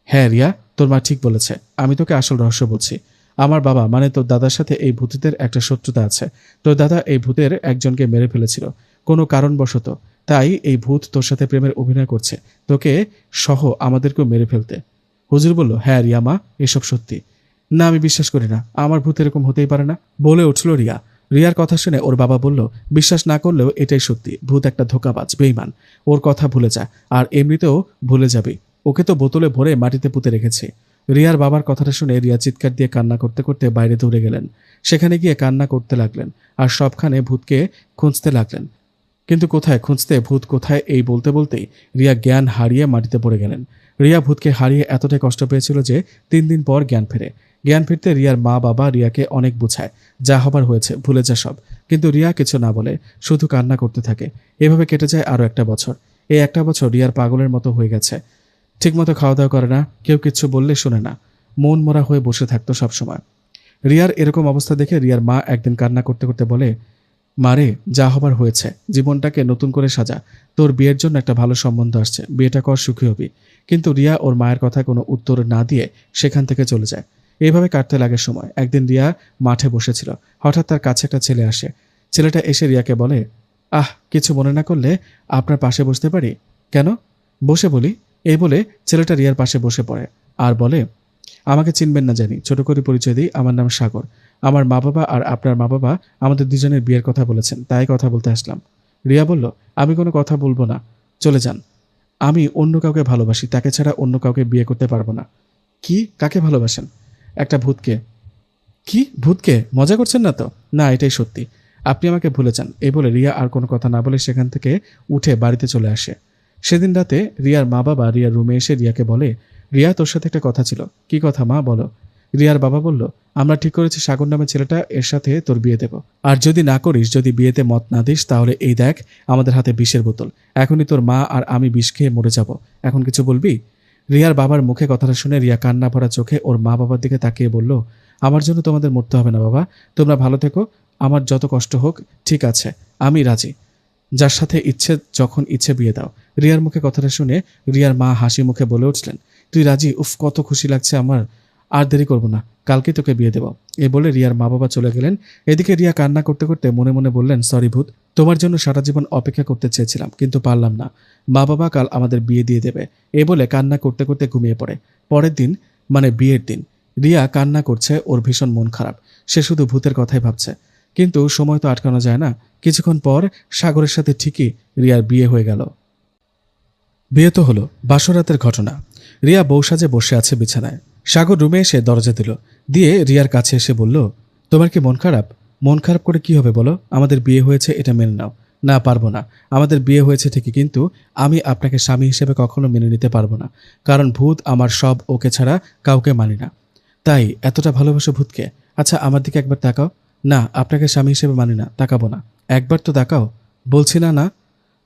হ্যাঁ রিয়া, তোর মা ঠিক বলেছে, আমি তোকে আসল রহস্য বলছি। আমার বাবা মানে তোর দাদার সাথে এই ভূতের একটা শত্রুতা আছে। তোর দাদা এই ভূতের একজনকে মেরে ফেলেছিল কোনো কারণবশত। তাই এই ভূত তোর সাথে প্রেমের অভিনয় করছে, তোকে সহ আমাদেরকেও মেরে ফেলতে। হুজুর বলল, হ্যাঁ রিয়া মা, এসব সত্যি। না, আমি বিশ্বাস করি না, আমার ভূত এরকম হতেই পারে না, বলে উঠল রিয়া। রিয়ার কথা শুনে ওর বাবা বলল, বিশ্বাস না করলেও এটাই সত্যি, ভূত একটা ধোঁকাবাজ, বেঈমান। ওর কথা ভুলে যা, আর এমনিতেও ভুলে যাবি। ওকে তো বোতলে ভরে মাটিতে পুঁতে রেখেছে। রিয়ার বাবার কথাটা শুনে রিয়া চিৎকার দিয়ে কান্না করতে করতে বাইরে দৌড়ে গেলেন। সেখানে গিয়ে কান্না করতে লাগলেন আর সবখানে ভূতকে খুঁজতে লাগলেন। কিন্তু কোথায় খুঁজতে, ভূত কোথায়, এই বলতে বলতেই রিয়া জ্ঞান হারিয়ে মাটিতে পড়ে গেলেন। রিয়া ভূতকে হারিয়ে এতটাই কষ্ট পেয়েছিল যে 3 দিন পর জ্ঞান ফেরে। জ্ঞান ফিরতে রিয়ার মা বাবা রিয়াকে অনেক বোঝায়, যা হবার হয়েছে, ভুলে যা সব। কিন্তু রিয়া কিছু না বলে শুধু কান্না করতে থাকে। এভাবে কেটে যায় আরও একটা বছর। এই একটা বছর রিয়ার পাগলের মতো হয়ে গেছে। ঠিকমতো খাওয়া দাওয়া করে না, কেউ কিচ্ছু বললে শোনে না, মন মরা হয়ে বসে থাকতো সবসময়। রিয়ার এরকম অবস্থা দেখে রিয়ার মা একদিন কান্না করতে করতে বলে, মারে, যা হবার হয়েছে, জীবনটাকে নতুন করে সাজা। তোর বিয়ের জন্য একটা ভালো সম্বন্ধ আসছে, বিয়েটা কর, সুখী হবি। কিন্তু রিয়া ওর মায়ের কথায় কোনো উত্তর না দিয়ে সেখান থেকে চলে যায়। এইভাবে কাটতে লাগে সময়। একদিন রিয়া মাঠে বসেছিল, হঠাৎ তার কাছে একটা ছেলে আসে। ছেলেটা এসে রিয়াকে বলে, কিছু মনে না করলে আপনার পাশে বসতে পারি? কেন? বসে বলি। এই বলে ছেলেটা রিয়ার পাশে বসে পড়ে আর বলে, আমাকে চিনবেন না জানি, ছোট করে পরিচয় দিই, আমার নাম সাগর। আমার মা বাবা আর আপনার মা বাবা আমাদের দুজনের বিয়ের কথা বলেছেন, তাই কথা বলতে আসলাম। রিয়া বলল, আমি কোনো কথা বলবো না, চলে যান। আমি অন্য কাউকে ভালোবাসি, তাকে ছাড়া অন্য কাউকে বিয়ে করতে পারবো না। কি? কাকে ভালোবাসেন? একটা ভূতকে। কি ভূতকে? মজা করছেন না তো? না, এটাই সত্যি। আপনি আমাকে ভুলে যান। এই বলে রিয়া আর কোনো কথা না বলে সেখান থেকে উঠে বাড়িতে চলে আসে। সেদিন রাতে রিয়ার মা বাবা রিয়ার রুমে এসে রিয়াকে বলে, রিয়া, তোর সাথে একটা কথা ছিল। কি কথা মা, বলো। রিয়ার বাবা বলল, আমরা ঠিক করেছি সাগর নামে ছেলেটা, এর সাথে তোর বিয়ে দেব। আর যদি না করিস, যদি বিয়েতে মত না দিস, তাহলে এই দেখ আমাদের হাতে বিষের বোতল। এখনই তোর মা আর আমি বিষ খেয়ে মরে যাব। এখন কিছু বলবি? রিয়ার বাবার মুখে কথাটা শুনে রিয়া কান্না ভরা চোখে ওর মা বাবার দিকে তাকিয়ে বলল, আমার জন্য তোমাদের মরতে হবে না বাবা, তোমরা ভালো থেকো, আমার যত কষ্ট হোক ঠিক আছে, আমি রাজি। যার সাথে ইচ্ছে যখন ইচ্ছে বিয়ে দাও। রিয়ার মুখে কথাটা শুনে রিয়ার মা হাসি মুখে বলে উঠলেন, তুই রাজি? উফ, কত খুশি লাগছে আমার। আর দেরি করবো না, কালকে তোকে বিয়ে দেব। এ বলে রিয়ার মা বাবা চলে গেলেন। এদিকে রিয়া কান্না করতে করতে মনে মনে বললেন, সরি ভূত, তোমার জন্য সারা জীবন অপেক্ষা করতে চেয়েছিলাম, কিন্তু পারলাম না। মা বাবা কাল আমাদের বিয়ে দিয়ে দেবে। এ বলে কান্না করতে করতে ঘুমিয়ে পড়ে। পরের দিন, মানে বিয়ের দিন, রিয়া কান্না করছে, ওর ভীষণ মন খারাপ। সে শুধু ভূতের কথাই ভাবছে। কিন্তু সময় তো আটকানো যায় না। কিছুক্ষণ পর সাগরের সাথে ঠিকই রিয়ার বিয়ে হয়ে গেল। বিয়ে তো হলো, বাসরাতের ঘটনা। রিয়া বউ সাজে বসে আছে বিছানায়। সাগর রুমে এসে দরজা দিল, দিয়ে রিয়ার কাছে এসে বলল, তোমার কি মন খারাপ? মন খারাপ করে কি হবে বলো? আমাদের বিয়ে হয়েছে, এটা মেনে নাও। না, পারবো না। আমাদের বিয়ে হয়েছে ঠিকই, কিন্তু আমি আপনাকে স্বামী হিসেবে কখনো মেনে নিতে পারবো না, কারণ ভূত আমার সব, ওকে ছাড়া কাউকে মানি না। তাই এতটা ভালোবাসো ভূতকে? আচ্ছা, আমার দিকে একবার তাকাও। না, আপনাকে স্বামী হিসেবে মানি না, তাকাবো না। একবার তো তাকাও। বলছি না, না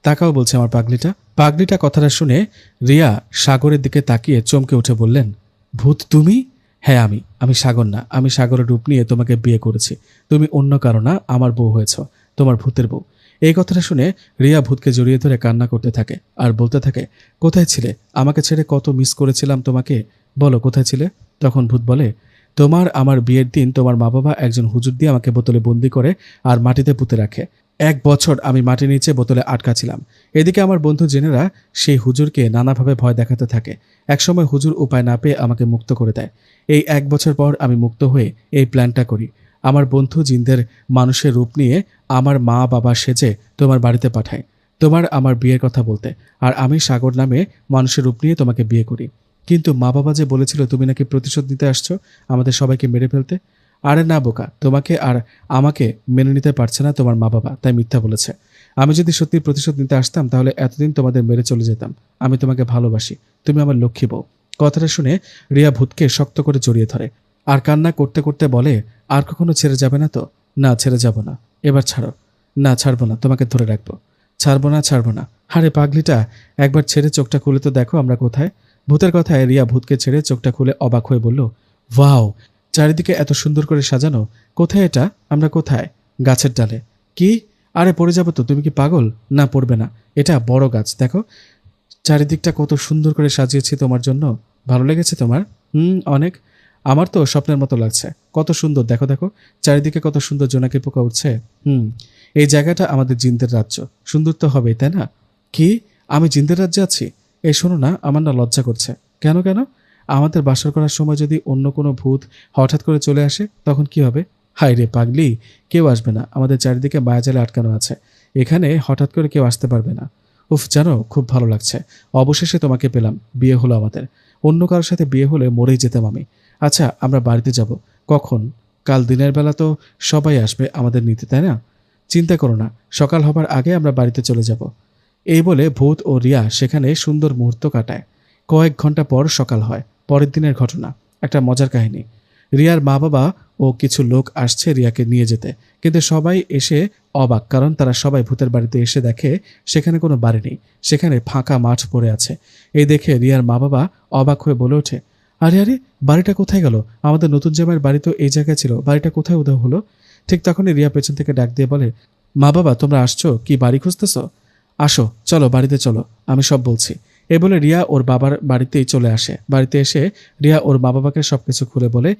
তাকাও বলছে আমার পাগলিটা। পাগলিটা কথাটা শুনে রিয়া সাগরের দিকে তাকিয়ে চমকে উঠে বললেন, ভূত তুমি? হ্যাঁ, আমি সাগর না, আমি সাগরের রূপ নিয়ে তোমাকে বিয়ে করেছি। তুমি অন্য কারো না, আমার বউ হয়েছ, তোমার ভূতের বউ। এই কথাটা শুনে রিয়া ভূতকে জড়িয়ে ধরে কান্না করতে থাকে আর বলতে থাকে, কোথায় ছিলে? আমাকে ছেড়ে কত মিস করেছিলাম তোমাকে, বলো কোথায় ছিলে? তখন ভূত বলে, তোমার আমার বিয়ের দিন তোমার মা বাবা একজন হুজুর দিয়ে আমাকে বোতলে বন্দি করে আর মাটিতে পুঁতে রাখে। 1 বছর আমি মাটির নিচে বোতলে আটকা ছিলাম। এদিকে আমার বন্ধু জেনেরা সেই হুজুরকে নানাভাবে ভয় দেখাতে থাকে। একসময় হুজুর উপায় না পেয়ে আমাকে মুক্ত করে দেয়। এই 1 বছর পর আমি মুক্ত হয়ে এই প্ল্যানটা করি। আমার বন্ধু জিনদের মানুষের রূপ নিয়ে আমার মা বাবা সেজে তোমার বাড়িতে পাঠায়, তোমার আমার বিয়ের কথা বলতে। আর আমি সাগর নামে মানুষের রূপ নিয়ে তোমাকে বিয়ে করি। কিন্তু মা বাবা যে বলেছিল তুমি নাকি প্রতিশোধ নিতে আসছো, আমাদের সবাইকে মেরে ফেলতে। আরে না বোকা, তোমাকে আর আমাকে মেনে নিতে পারছে না তোমার মা বাবা, তাই মিথ্যা বলেছে। আমি যদি সত্যি প্রতিশোধ নিতে আসতাম, তাহলে এতদিন তোমাদের মেরে চলে যেতাম। আমি তোমাকে ভালোবাসি, তুমি আমার লক্ষ্মী বউ। কথাটা শুনে রিয়া ভূতকে শক্ত করে জড়িয়ে ধরে আর কান্না করতে করতে বলে, আর কখনো ছেড়ে যাবে না তো? না, ছেড়ে যাব না। এবার ছাড়ো। না, ছাড়বো না, তোমাকে ধরে রাখবো। ছাড়বো না। আরে পাগলিটা, একবার ছেড়ে চোখটা খুলে তো দেখো আমরা কোথায়। ভূতের কথায় রিয়া ভূতকে ছেড়ে চোখটা খুলে অবাক হয়ে বলল, ওয়াও, চারিদিকে এত সুন্দর করে সাজানো। কোথায় এটা? আমরা কোথায়? গাছের ডালে। কি? আরে পড়ে যাবো তো, তুমি কি পাগল? না, পড়বে না। এটা বড় গাছ, দেখো চারিদিকটা কত সুন্দর করে সাজিয়েছি তোমার জন্য। ভালো লেগেছে তোমার? অনেক। আমার তো স্বপ্নের মতো লাগছে। কত সুন্দর, দেখো দেখো চারিদিকে কত সুন্দর জোনাকি পোকা উঠছে। এই জায়গাটা আমাদের জিনদের রাজ্য। সুন্দর তো হবেই, তাই না? কি? আমি জিনদের রাজ্যে আছি? এই শোনো না, আমার না লজ্জা করছে। কেন কেন? আমাদের বাসর করার সময় যদি অন্য কোনো ভূত হঠাৎ করে চলে আসে, তখন কি হবে? হায় রে পাগলি, কেউ আসবে না। আমাদের চারিদিকে মায়াজালে আটকানো আছে, এখানে হঠাৎ করে কেউ আসতে পারবে না। উফ, জানো খুব ভালো লাগছে। অবশেষে তোমাকে পেলাম, বিয়ে হলো আমাদের। অন্য কারোর সাথে বিয়ে হলে মরেই যেতাম আমি। আচ্ছা, আমরা বাড়িতে যাব কখন? কাল দিনের বেলা তো সবাই আসবে আমাদের নিতে, তাই না? চিন্তা করো না, সকাল হবার আগে আমরা বাড়িতে চলে যাব। এই বলে ভূত ও রিয়া সেখানে সুন্দর মুহূর্ত কাটায়। কয়েক ঘন্টা পর সকাল হয়। পরের দিনের ঘটনা, একটা মজার কাহিনী। রিয়ার মা বাবা ও কিছু লোক আসছে রিয়াকে নিয়ে যেতে, কিন্তু সবাই এসে অবাক, কারণ তারা সবাই ভূতের বাড়িতে এসে দেখে সেখানে কোনো বাড়ি নেই, সেখানে ফাঁকা মাঠ পড়ে আছে। এই দেখে রিয়ার মা বাবা অবাক হয়ে বলে ওঠে, আরে আরে, বাড়িটা কোথায় গেল? আমাদের নতুন জামাইয়ের বাড়ি তো এই জায়গায় ছিল, বাড়িটা কোথায় উধাও হলো? ঠিক তখনই রিয়া পেছন থেকে ডাক দিয়ে বলে, মা বাবা তোমরা আসছো কি? বাড়ি খুঁজতেছ? আসো, চলো বাড়িতে চলো, আমি সব বলছি। এ বলে রিয়া ওর বাবার বাড়িতেই চলে আসে। বাড়িতে এসে রিয়া ওর মা বাবাকে সবকিছু খুলে বলে।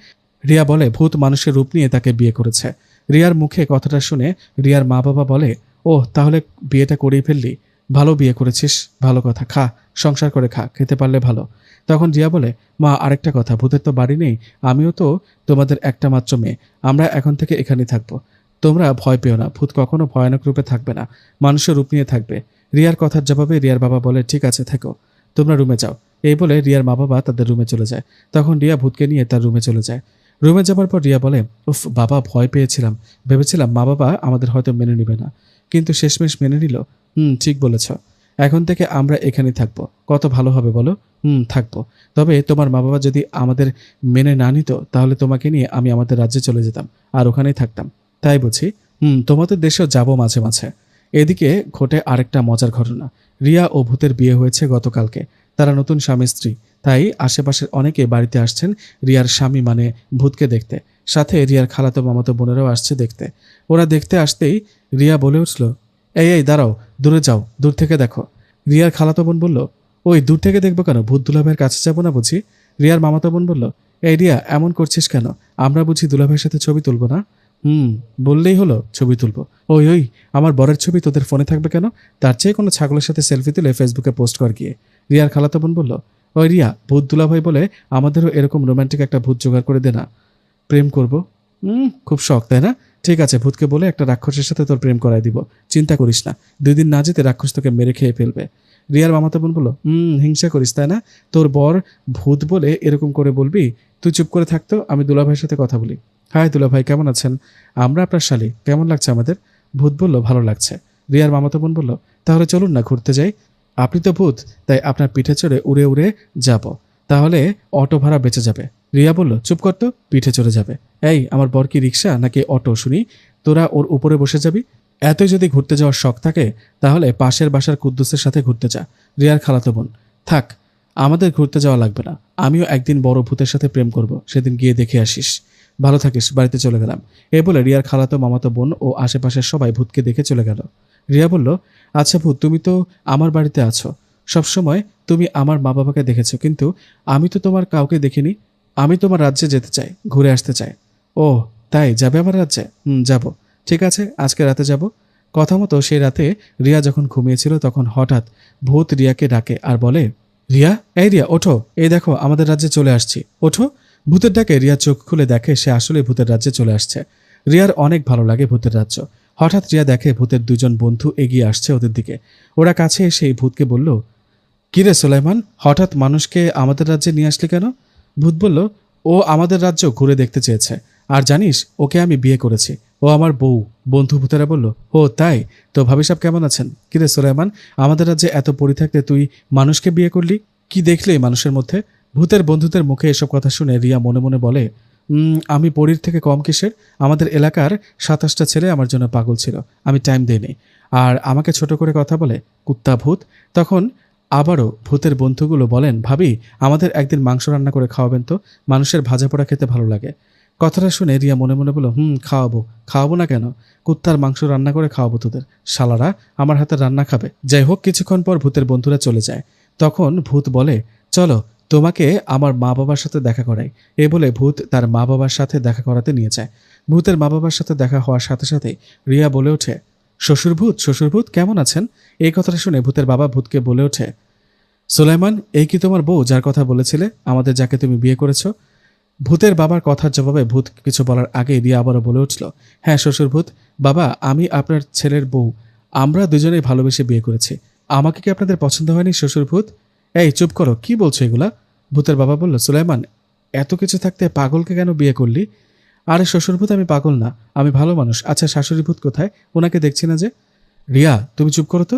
রিয়া বলে ভূত মানুষের রূপ নিয়ে তাকে বিয়ে করেছে। রিয়ার মুখে কথাটা শুনে রিয়ার মা বাবা বলে, ও তাহলে বিয়েটা করেই ফেললি? ভালো বিয়ে করেছিস, ভালো কথা, খা, সংসার করে খা, খেতে পারলে ভালো। তখন রিয়া বলে, মা আরেকটা কথা, ভূতের তো বাড়ি নেই, আমিও তো তোমাদের একটা মাত্র মেয়ে, আমরা এখন থেকে এখানেই থাকবো। তোমরা ভয় পেও না, ভূত কখনো ভয়ানক রূপে থাকবে না, মানুষের রূপ নিয়ে থাকবে। রিয়ার কথার জবাবে রিয়ার বাবা বলে, ঠিক আছে থেকো, তোমরা রুমে যাও। এই বলে রিয়ার মা বাবা তাদের রুমে চলে যায়। তখন রিয়া ভূতকে নিয়ে তার রুমে চলে যায়। রুমে যাবার পর রিয়া বলে, উফ বাবা, ভয় পেয়েছিলাম, ভেবেছিলাম মা বাবা আমাদের হয়তো মেনে নেবে না, কিন্তু শেষমেশ মেনে নিল। ঠিক বলেছ, এখন থেকে আমরা এখানেই থাকবো, কত ভালো হবে বলো। থাকবো, তবে তোমার মা বাবা যদি আমাদের মেনে না নিত তাহলে তোমাকে নিয়ে আমি আমাদের রাজ্যে চলে যেতাম আর ওখানেই থাকতাম। তাই বুঝি? তোমাদের দেশেও যাবো মাঝে মাঝে। এদিকে ঘটে আরেকটা মজার ঘটনা। রিয়া ও ভূতের বিয়ে হয়েছে গতকালকে। তারা নতুন স্বামী স্ত্রী, তাই আশেপাশের অনেকে বাড়িতে আসছেন রিয়ার স্বামী মানে ভূতকে দেখতে। সাথে রিয়ার খালাতো মামাতো বোনেরাও আসছে দেখতে। ওরা দেখতে আসতেই রিয়া বলে উঠল, এই এই দাঁড়াও, দূরে যাও, দূর থেকে দেখো। রিয়ার খালাতো বোন বলল, ওই দূর থেকে দেখবো কেন, ভূত দুলাভাইয়ের কাছে যাবো না বুঝি? রিয়ার মামাতো বোন বলল, এই রিয়া এমন করছিস কেন, আমরা বুঝি দুলাভাইয়ের সাথে ছবি তুলবো না? বললেই হলো ছবি তুলবো। ওই ওই, আমার বরের ছবি তোদের ফোনে থাকবে কেন? তার চেয়ে কোনো ছাগলের সাথে সেলফি তুলে ফেসবুকে পোস্ট কর গিয়ে। রিয়ার খালাতো বোন বলল, ওই রিয়া, ভূত দুলাভাই বলে আমাদেরও এরকম রোমান্টিক একটা ভূত জোগাড় করে দে না, প্রেম করব। খুব শখ তাই না? ঠিক আছে, ভূতকে বলে একটা রাক্ষসের সাথে তোর প্রেম করাই দিব, চিন্তা করিস না, 2 দিন না যেতে রাক্ষস তোকে মেরে খেয়ে ফেলবে। রিয়ার মামাতো বোন বলল, হিংসা করিস তাই না? তোর বর ভূত বলে এরকম করে বলবি? তুই চুপ করে থাকতো, আমি দুলাভাইয়ের সাথে কথা বলি। হাই দুলাভাই, কেমন আছেন? আমরা আপনার শালী, কেমন লাগছে আমাদের? ভূত বলল, ভালো লাগছে। রিয়ার মামাতো বোন বলল, তাহলে চলুন না ঘুরতে যাই। আপনি তো ভূত, তাই আপনার পিঠে চড়ে উড়ে উড়ে যাব, তাহলে অটো ভাড়া বেঁচে যাবে। রিয়া বলল, চুপ কর তো, পিঠে চড়ে যাবে? এই, আমার বর কি রিক্সা নাকি অটো শুনি? তোরা ওর উপরে বসে যাবি? এতই যদি ঘুরতে যাওয়ার শখ থাকে তাহলে পাশের বাসার কুদ্দুসের সাথে ঘুরতে যা। রিয়ার খালাতো বোন, থাক, আমাদের ঘুরতে যাওয়া লাগবে না, আমিও একদিন বড় ভূতের সাথে প্রেম করব, সেদিন গিয়ে দেখে আসিস। ভালো থাকিস, বাড়িতে চলে গেলাম। এ বলে রিয়ার খালাতো মামাতো বোন ও আশেপাশের সবাই ভূতকে দেখে চলে গেল। রিয়া বলল, আচ্ছা ভূত, তুমি তো আমার বাড়িতে আছো, সবসময় তুমি আমার মা বাবাকে দেখেছো, কিন্তু আমি তো তোমার কাউকে দেখিনি। আমি তোমার রাজ্যে যেতে চাই, ঘুরে আসতে চাই। ও তাই, যাবে আমার রাজ্যে? যাব। ঠিক আছে, আজকে রাতে যাব। কথা মতো সেই রাতে রিয়া যখন ঘুমিয়েছিল তখন হঠাৎ ভূত রিয়াকে ডাকে আর বলে, রিয়া, এই রিয়া ওঠো, এই দেখো আমাদের রাজ্যে চলে আসছি, ওঠো। ভূতের ডাকে রিয়া চোখ খুলে দেখে সে আসলে ভূতের রাজ্যে চলে আসছে। রিয়ার অনেক ভালো লাগে ভূতের রাজ্য। হঠাৎ রিয়া দেখে ভূতের 2জন বন্ধু এগিয়ে আসছে ওদের দিকে। ওরা কাছে এসে ভূতকে বলল, কিরে সুলাইমান, হঠাৎ মানুষকে আমাদের রাজ্যে নিয়ে আসলি কেন? ভূত বলল, ও আমাদের রাজ্য ঘুরে দেখতে চেয়েছে, আর জানিস ওকে আমি বিয়ে করেছি, ও আমার বউ। বন্ধু ভূতেরা বলল, ও তাই, তো ভাবি সাহেব কেমন আছেন? কিরে সুলাইমান, আমাদের রাজ্যে এত পরি থাকতে তুই মানুষকে বিয়ে করলি, কি দেখলি এই মানুষের মধ্যে? ভূতের বন্ধুদের মুখে এসব কথা শুনে রিয়া মনে মনে বলে, আমি পরীর থেকে কম কিসের? আমাদের এলাকার 27টা ছেলে আমার জন্য পাগল ছিল, আমি টাইম দিইনি, আর আমাকে ছোট করে কথা বলে কুত্তা ভূত। তখন আবারও ভূতের বন্ধুগুলো বলেন, ভাবি আমাদের একদিন মাংস রান্না করে খাওয়াবেন তো, মানুষের ভাজা পোড়া খেতে ভালো লাগে। কথাটা শুনে রিয়া মনে মনে বলল, খাওয়াবো, খাওয়াবো না কেন, কুত্তার মাংস রান্না করে খাওয়াবো তোদের, শালারা আমার হাতে রান্না খাবে। যাই হোক, কিছুক্ষণ পর ভূতের বন্ধুরা চলে যায়। তখন ভূত বলে, চলো তোমাকে আমার মা বাবার সাথে দেখা করাই। এ বলে ভূত তার মা বাবার সাথে দেখা করাতে নিয়ে যায়। ভূতের মা বাবার সাথে দেখা হওয়ার সাথে সাথে রিয়া বলে ওঠে, শ্বশুরভূত, শ্বশুরভূত কেমন আছেন? এই কথাটা শুনে ভূতের বাবা ভূতকে বলে ওঠে, সুলাইমান, এই কি তোমার বউ যার কথা বলেছিলে, আমাদের যাকে তুমি বিয়ে করেছো? ভূতের বাবার কথার জবাবে ভূত কিছু বলার আগে রিয়া আবারও বলে উঠল, হ্যাঁ শ্বশুরভূত, বাবা আমি আপনার ছেলের বউ, আমরা দুজনেই ভালোবেসে বিয়ে করেছি। আমাকে কি আপনাদের পছন্দ হয়নি শ্বশুরভূত? এই চুপ করো, কি বলছো এগুলা? ভূতের বাবা বলল, সুলাইমান, এত কিছু থাকতে পাগলকে কেন বিয়ে করলি? আরে শ্বশুরভূত, আমি পাগল না, আমি ভালো মানুষ। আচ্ছা শাশুড়ি ভূত কোথায়, ওনাকে দেখছি না যে? রিয়া তুমি চুপ করো তো।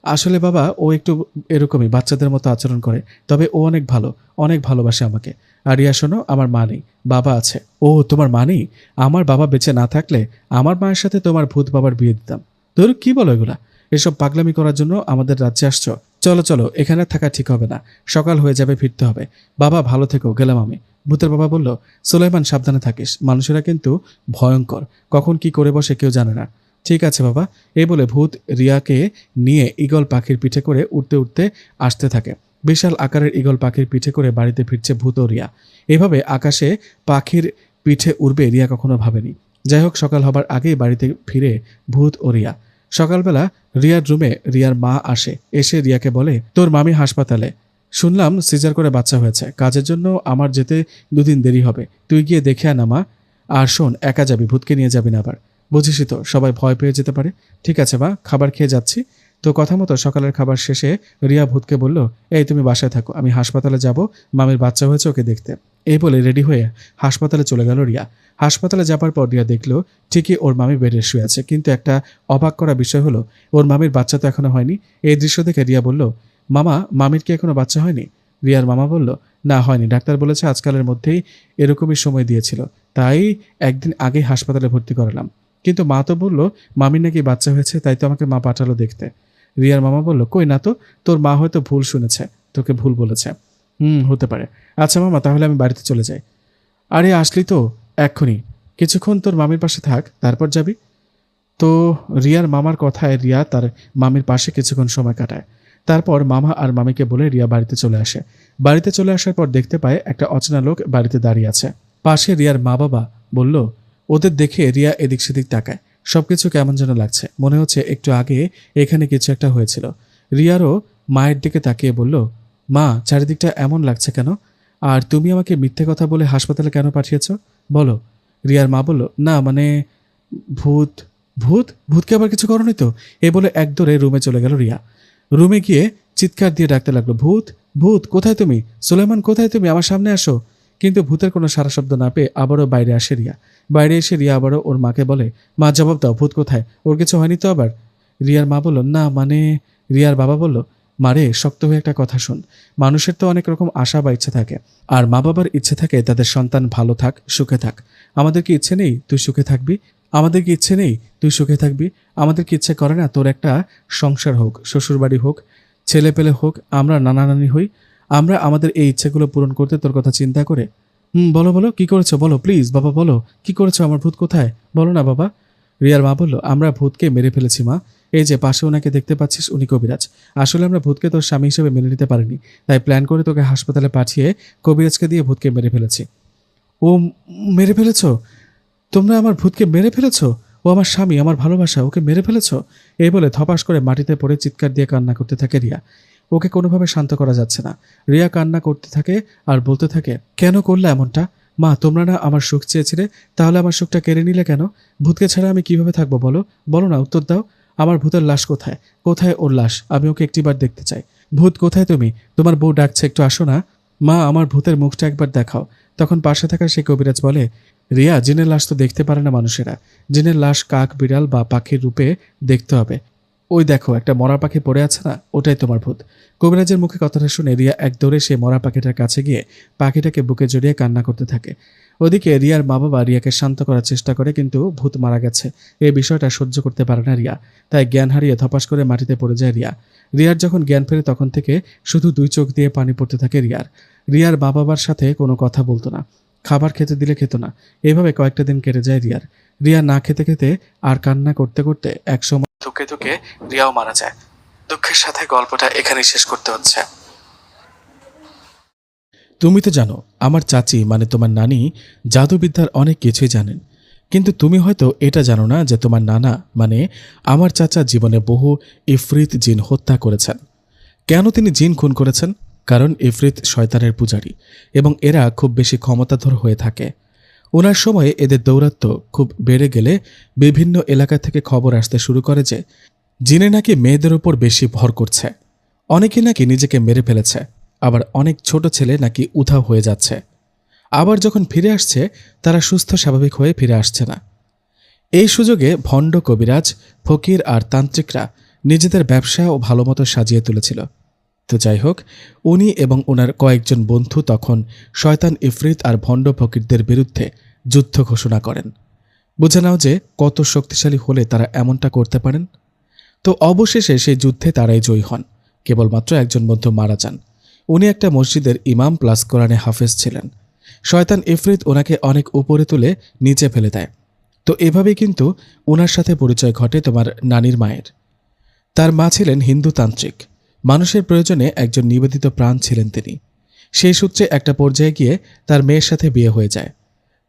আসলে বাবা ও একটু এরকমই বাচ্চাদের মতো আচরণ করে, তবে ও অনেক ভালো, অনেক ভালোবাসে আমাকে। আর রিয়া শোনো, আমার মা নেই, বাবা আছে। ও তোমার মা নেই? আমার বাবা বেঁচে না থাকলে আমার মায়ের সাথে তোমার ভূত বাবার বিয়ে দিতাম। ধরো কি বলো এগুলা, এসব পাগলামি করার জন্য আমাদের রাজ্যে আসছো? চলো চলো, এখানে থাকা ঠিক হবে না, সকাল হয়ে যাবে, ফিরতে হবে। বাবা ভালো থেকো, গেলাম আমি। ভূতের বাবা বলল, সুলাইমান সাবধানে থাকিস, মানুষেরা কিন্তু ভয়ঙ্কর, কখন কি করে বসে কেউ জানে না। ঠিক আছে বাবা। এই বলে ভূত রিয়াকে নিয়ে ঈগল পাখির পিঠে করে উঠতে উঠতে আসতে থাকে। বিশাল আকারের ঈগল পাখির পিঠে করে বাড়িতে ফিরছে ভূত ও রিয়া। এভাবে আকাশে পাখির পিঠে উড়বে রিয়া কখনো ভাবেনি। যাই হোক, সকাল হবার আগেই বাড়িতে ফিরে ভূত ও রিয়া। সকালবেলা রিয়ার রুমে রিয়ার মা আসে, এসে রিয়াকে বলে, তোর মামি হাসপাতালে, শুনলাম সিজার করে বাচ্চা হয়েছে, কাজের জন্য আমার যেতে 2 দিন দেরি হবে, তুই গিয়ে দেখে আনা মা। আর শোন, একা যাবি, ভূতকে নিয়ে যাবি না আবার, বুঝিসই তো সবাই ভয় পেয়ে যেতে পারে। ঠিক আছে মা, খাবার খেয়ে যাচ্ছি। তো কথা মতো সকালের খাবার শেষে রিয়া ভূতকে বলল, এই তুমি বাসায় থাকো, আমি হাসপাতালে যাব, মামির বাচ্চা হয়েছে, ওকে দেখতে। এই বলে রেডি হয়ে হাসপাতালে চলে গেল রিয়া। হাসপাতালে যাবার পর রিয়া দেখলো ঠিকই ওর মামি বেডে শুয়ে আছে, কিন্তু একটা অবাক করা বিষয় হলো ওর মামির বাচ্চা তো এখনো হয়নি। এই দৃশ্য দেখে রিয়া বলল, মামা, মামির কি এখনো বাচ্চা হয়নি? রিয়ার মামা বলল, না হয়নি, ডাক্তার বলেছে আজকালের মধ্যেই এরকমই সময় দিয়েছিল, তাই একদিন আগেই হাসপাতালে ভর্তি করালাম। কিন্তু মা তো বলল মামির নাকি বাচ্চা হয়েছে, তাই তো আমাকে মা পাঠালো দেখতে। রিয়ার মামা বলল, কই না তো, তোর মা হয়তো ভুল শুনেছে, তোকে ভুল বলেছে। হতে পারে। আচ্ছা মামা, তাহলে আমি বাড়িতে চলে যাই। আরে আসলি তো এক্ষুনি, কিছুক্ষণ তোর মামির পাশে থাক, তারপর যাবি। তো রিয়ার মামার কথায় রিয়া তার মামির পাশে কিছুক্ষণ সময় কাটায়। তারপর মামা আর মামিকে বলে রিয়া বাড়িতে চলে আসে। বাড়িতে চলে আসার পর দেখতে পায় একটা অচেনা লোক বাড়িতে দাঁড়িয়ে আছে। পাশে রিয়ার মা বাবা বলল, ওদের দেখে রিয়া এদিক সেদিক তাকায়, সবকিছু কেমন যেন লাগছে, মনে হচ্ছে একটু আগে এখানে কিছু একটা হয়েছিল। রিয়ারও মায়ের দিকে তাকিয়ে বলল, মা, চারিদিকটা এমন লাগছে কেন? আর তুমি আমাকে মিথ্যে কথা বলে হাসপাতালে কেন পাঠিয়েছ, বলো। রিয়ার মা বলল, না মানে ভূত। ভূত? ভূতকে আবার কিছু করনি তো? এ বলে একদৌড়ে রুমে চলে গেল রিয়া। রুমে গিয়ে চিৎকার দিয়ে ডাকতে লাগলো, ভূত, ভূত, কোথায় তুমি? সুলেমান, কোথায় তুমি? আমার সামনে আসো। কিন্তু ভূতের কোনো সারা শব্দ না পেয়ে আবারও বাইরে আসে রিয়া। বাইরে এসে রিয়া আবারও ওর মাকে বলে, মা জবাব দাও, ভূত কোথায়? ওর কিছু হয়নি তো আবার? রিয়ার মা বলল, না মানে। রিয়ার বাবা বলল, মারে, শক্ত হয়ে একটা কথা শোন, মানুষের তো অনেক রকম আশা বা ইচ্ছে থাকে, আর মা বাবার ইচ্ছে থাকে তাদের সন্তান ভালো থাক, সুখে থাক। আমাদের কি ইচ্ছে নেই তুই সুখে থাকবি? আমাদের কি ইচ্ছে নেই তুই সুখে থাকবি? আমাদের কি ইচ্ছে করে না তোর একটা সংসার হোক, শ্বশুরবাড়ি হোক, ছেলে পেলে হোক, আমরা নানা নানি হই? আমরা আমাদের এই ইচ্ছেগুলো পূরণ করতে তোর কথা চিন্তা করে। বলো বলো, কি করেছো বলো, প্লিজ বাবা বলো, কি করেছো? আমার ভূত কোথায়, বলো না বাবা। রিয়ার মা বলল, আমরা ভূতকে মেরে ফেলেছি মা। এই যে পাশে ওনাকে দেখতে পাচ্ছিস, উনি কবিরাজ। আসলে আমরা ভূতকে তোর স্বামী হিসেবে মেনে নিতে পারিনি, তাই প্ল্যান করে তোকে হাসপাতালে পাঠিয়ে কবিরাজকে দিয়ে ভূতকে মেরে ফেলেছি। ও, মেরে ফেলেছো? তোমরা আমার ভূতকে মেরে ফেলেছো? ও আমার স্বামী, আমার ভালোবাসা, ওকে মেরে ফেলেছো? এই বলে ধপাস করে মাটিতে পড়ে চিৎকার দিয়ে কান্না করতে থাকে রিয়া। ওকে কোনোভাবে শান্ত করা যাচ্ছে না। রিয়া কান্না করতে থাকে আর বলতে থাকে, কেন করলে এমনটা? মা, তোমরা না আমার সুখ চেয়েছিলে, তাহলে আমার সুখটা কেড়ে নিলে কেন? ভূতকে ছাড়া আমি কিভাবে থাকবো বলো? বলো না, উত্তর দাও। আমার ভূতের লাশ কোথায়? কোথায় ওর লাশ? আমি ওকে একটিবার দেখতে চাই। ভূত কোথায় তুমি? তোমার বউ ডাকছে, একটু আসো না। মা, আমার ভূতের মুখটা একবার দেখাও। তখন পাশে থাকা সেই কবিরাজ বলে, রিয়া, জিনের লাশ তো দেখতে পারে না মানুষেরা। জিনের লাশ কাক, বিড়াল বা পাখির রূপে দেখতে হবে। ওই দেখো, একটা মরা পাখি পড়ে আছে না, ওটাই তোমার ভূত। কবিরাজের মুখে কথাটা শুনে রিয়া এক দৌড়ে সেই মরা পাখিটার কাছে গিয়ে পাখিটাকে বুকে জড়িয়ে কান্না করতে থাকে। ওদিকে রিয়ার মা বাবা রিয়াকে শান্ত করার চেষ্টা করে, কিন্তু ভূত মারা গেছে এই বিষয়টা সহ্য করতে পারে না রিয়া। তাই জ্ঞান হারিয়ে ধপাস করে মাটিতে পড়ে যায় রিয়া। রিয়ার যখন জ্ঞান ফেরে তখন থেকে শুধু 2 চোখ দিয়ে পানি পড়তে থাকে রিয়ার। রিয়ার মা বাবার সাথে কোনো কথা বলতো না, খাবার খেতে দিলে খেত না। এভাবে কয়েকটা দিন কেটে যায় রিয়ার। রিয়া না খেতে খেতে আর কান্না করতে করতে একসময় ধুকে ধুকে রিয়াও মারা যায়। দুঃখের সাথে গল্পটা এখানেই শেষ করতে হচ্ছে। তুমি তো জানো আমার চাচি মানে তোমার নানি জাদুবিদ্যার অনেক কিছুই জানেন, কিন্তু তুমি হয়তো এটা জানো না যে তোমার নানা মানে আমার চাচা জীবনে বহু ইফরিত জিন হত্যা করেছেন। কেন তিনি জিন খুন করেছেন? কারণ ইফরিত শয়তানের পূজারী এবং এরা খুব বেশি ক্ষমতাধর হয়ে থাকে। ওনার সময়ে এদের দৌরাত্ম্য খুব বেড়ে গেলে বিভিন্ন এলাকা থেকে খবর আসতে শুরু করে যে জিনে নাকি মেয়েদের উপর বেশি ভর করছে, অনেকে নাকি নিজেকে মেরে ফেলেছে, আবার অনেক ছোট ছেলে নাকি উধাও হয়ে যাচ্ছে। আবার যখন ফিরে আসছে তারা সুস্থ স্বাভাবিক হয়ে ফিরে আসছে না। এই সুযোগে ভণ্ড কবিরাজ, ফকির আর তান্ত্রিকরা নিজেদের ব্যবসা ও ভালোমতো সাজিয়ে তুলেছিল। তো যাই হোক, উনি এবং ওনার কয়েকজন বন্ধু তখন শয়তান ইফরিত আর ভণ্ড ফকিরদের বিরুদ্ধে যুদ্ধ ঘোষণা করেন। বুঝে নাও যে কত শক্তিশালী হলে তারা এমনটা করতে পারেন। তো অবশেষে সেই যুদ্ধে তারাই জয়ী হন। কেবলমাত্র একজন বন্ধু মারা যান। উনি একটা মসজিদের ইমাম প্লাস কোরআনে হাফেজ ছিলেন। শয়তান ইফরিত ওনাকে অনেক উপরে তুলে নিচে ফেলে দেয়। তো এভাবেই কিন্তু ওনার সাথে পরিচয় ঘটে তোমার নানির মায়ের। তার মা ছিলেন হিন্দু তান্ত্রিক, মানুষের প্রয়োজনে একজন নিবেদিত প্রাণ ছিলেন তিনি। সেই সূত্রে একটা পর্যায়ে গিয়ে তার মেয়ের সাথে বিয়ে হয়ে যায়।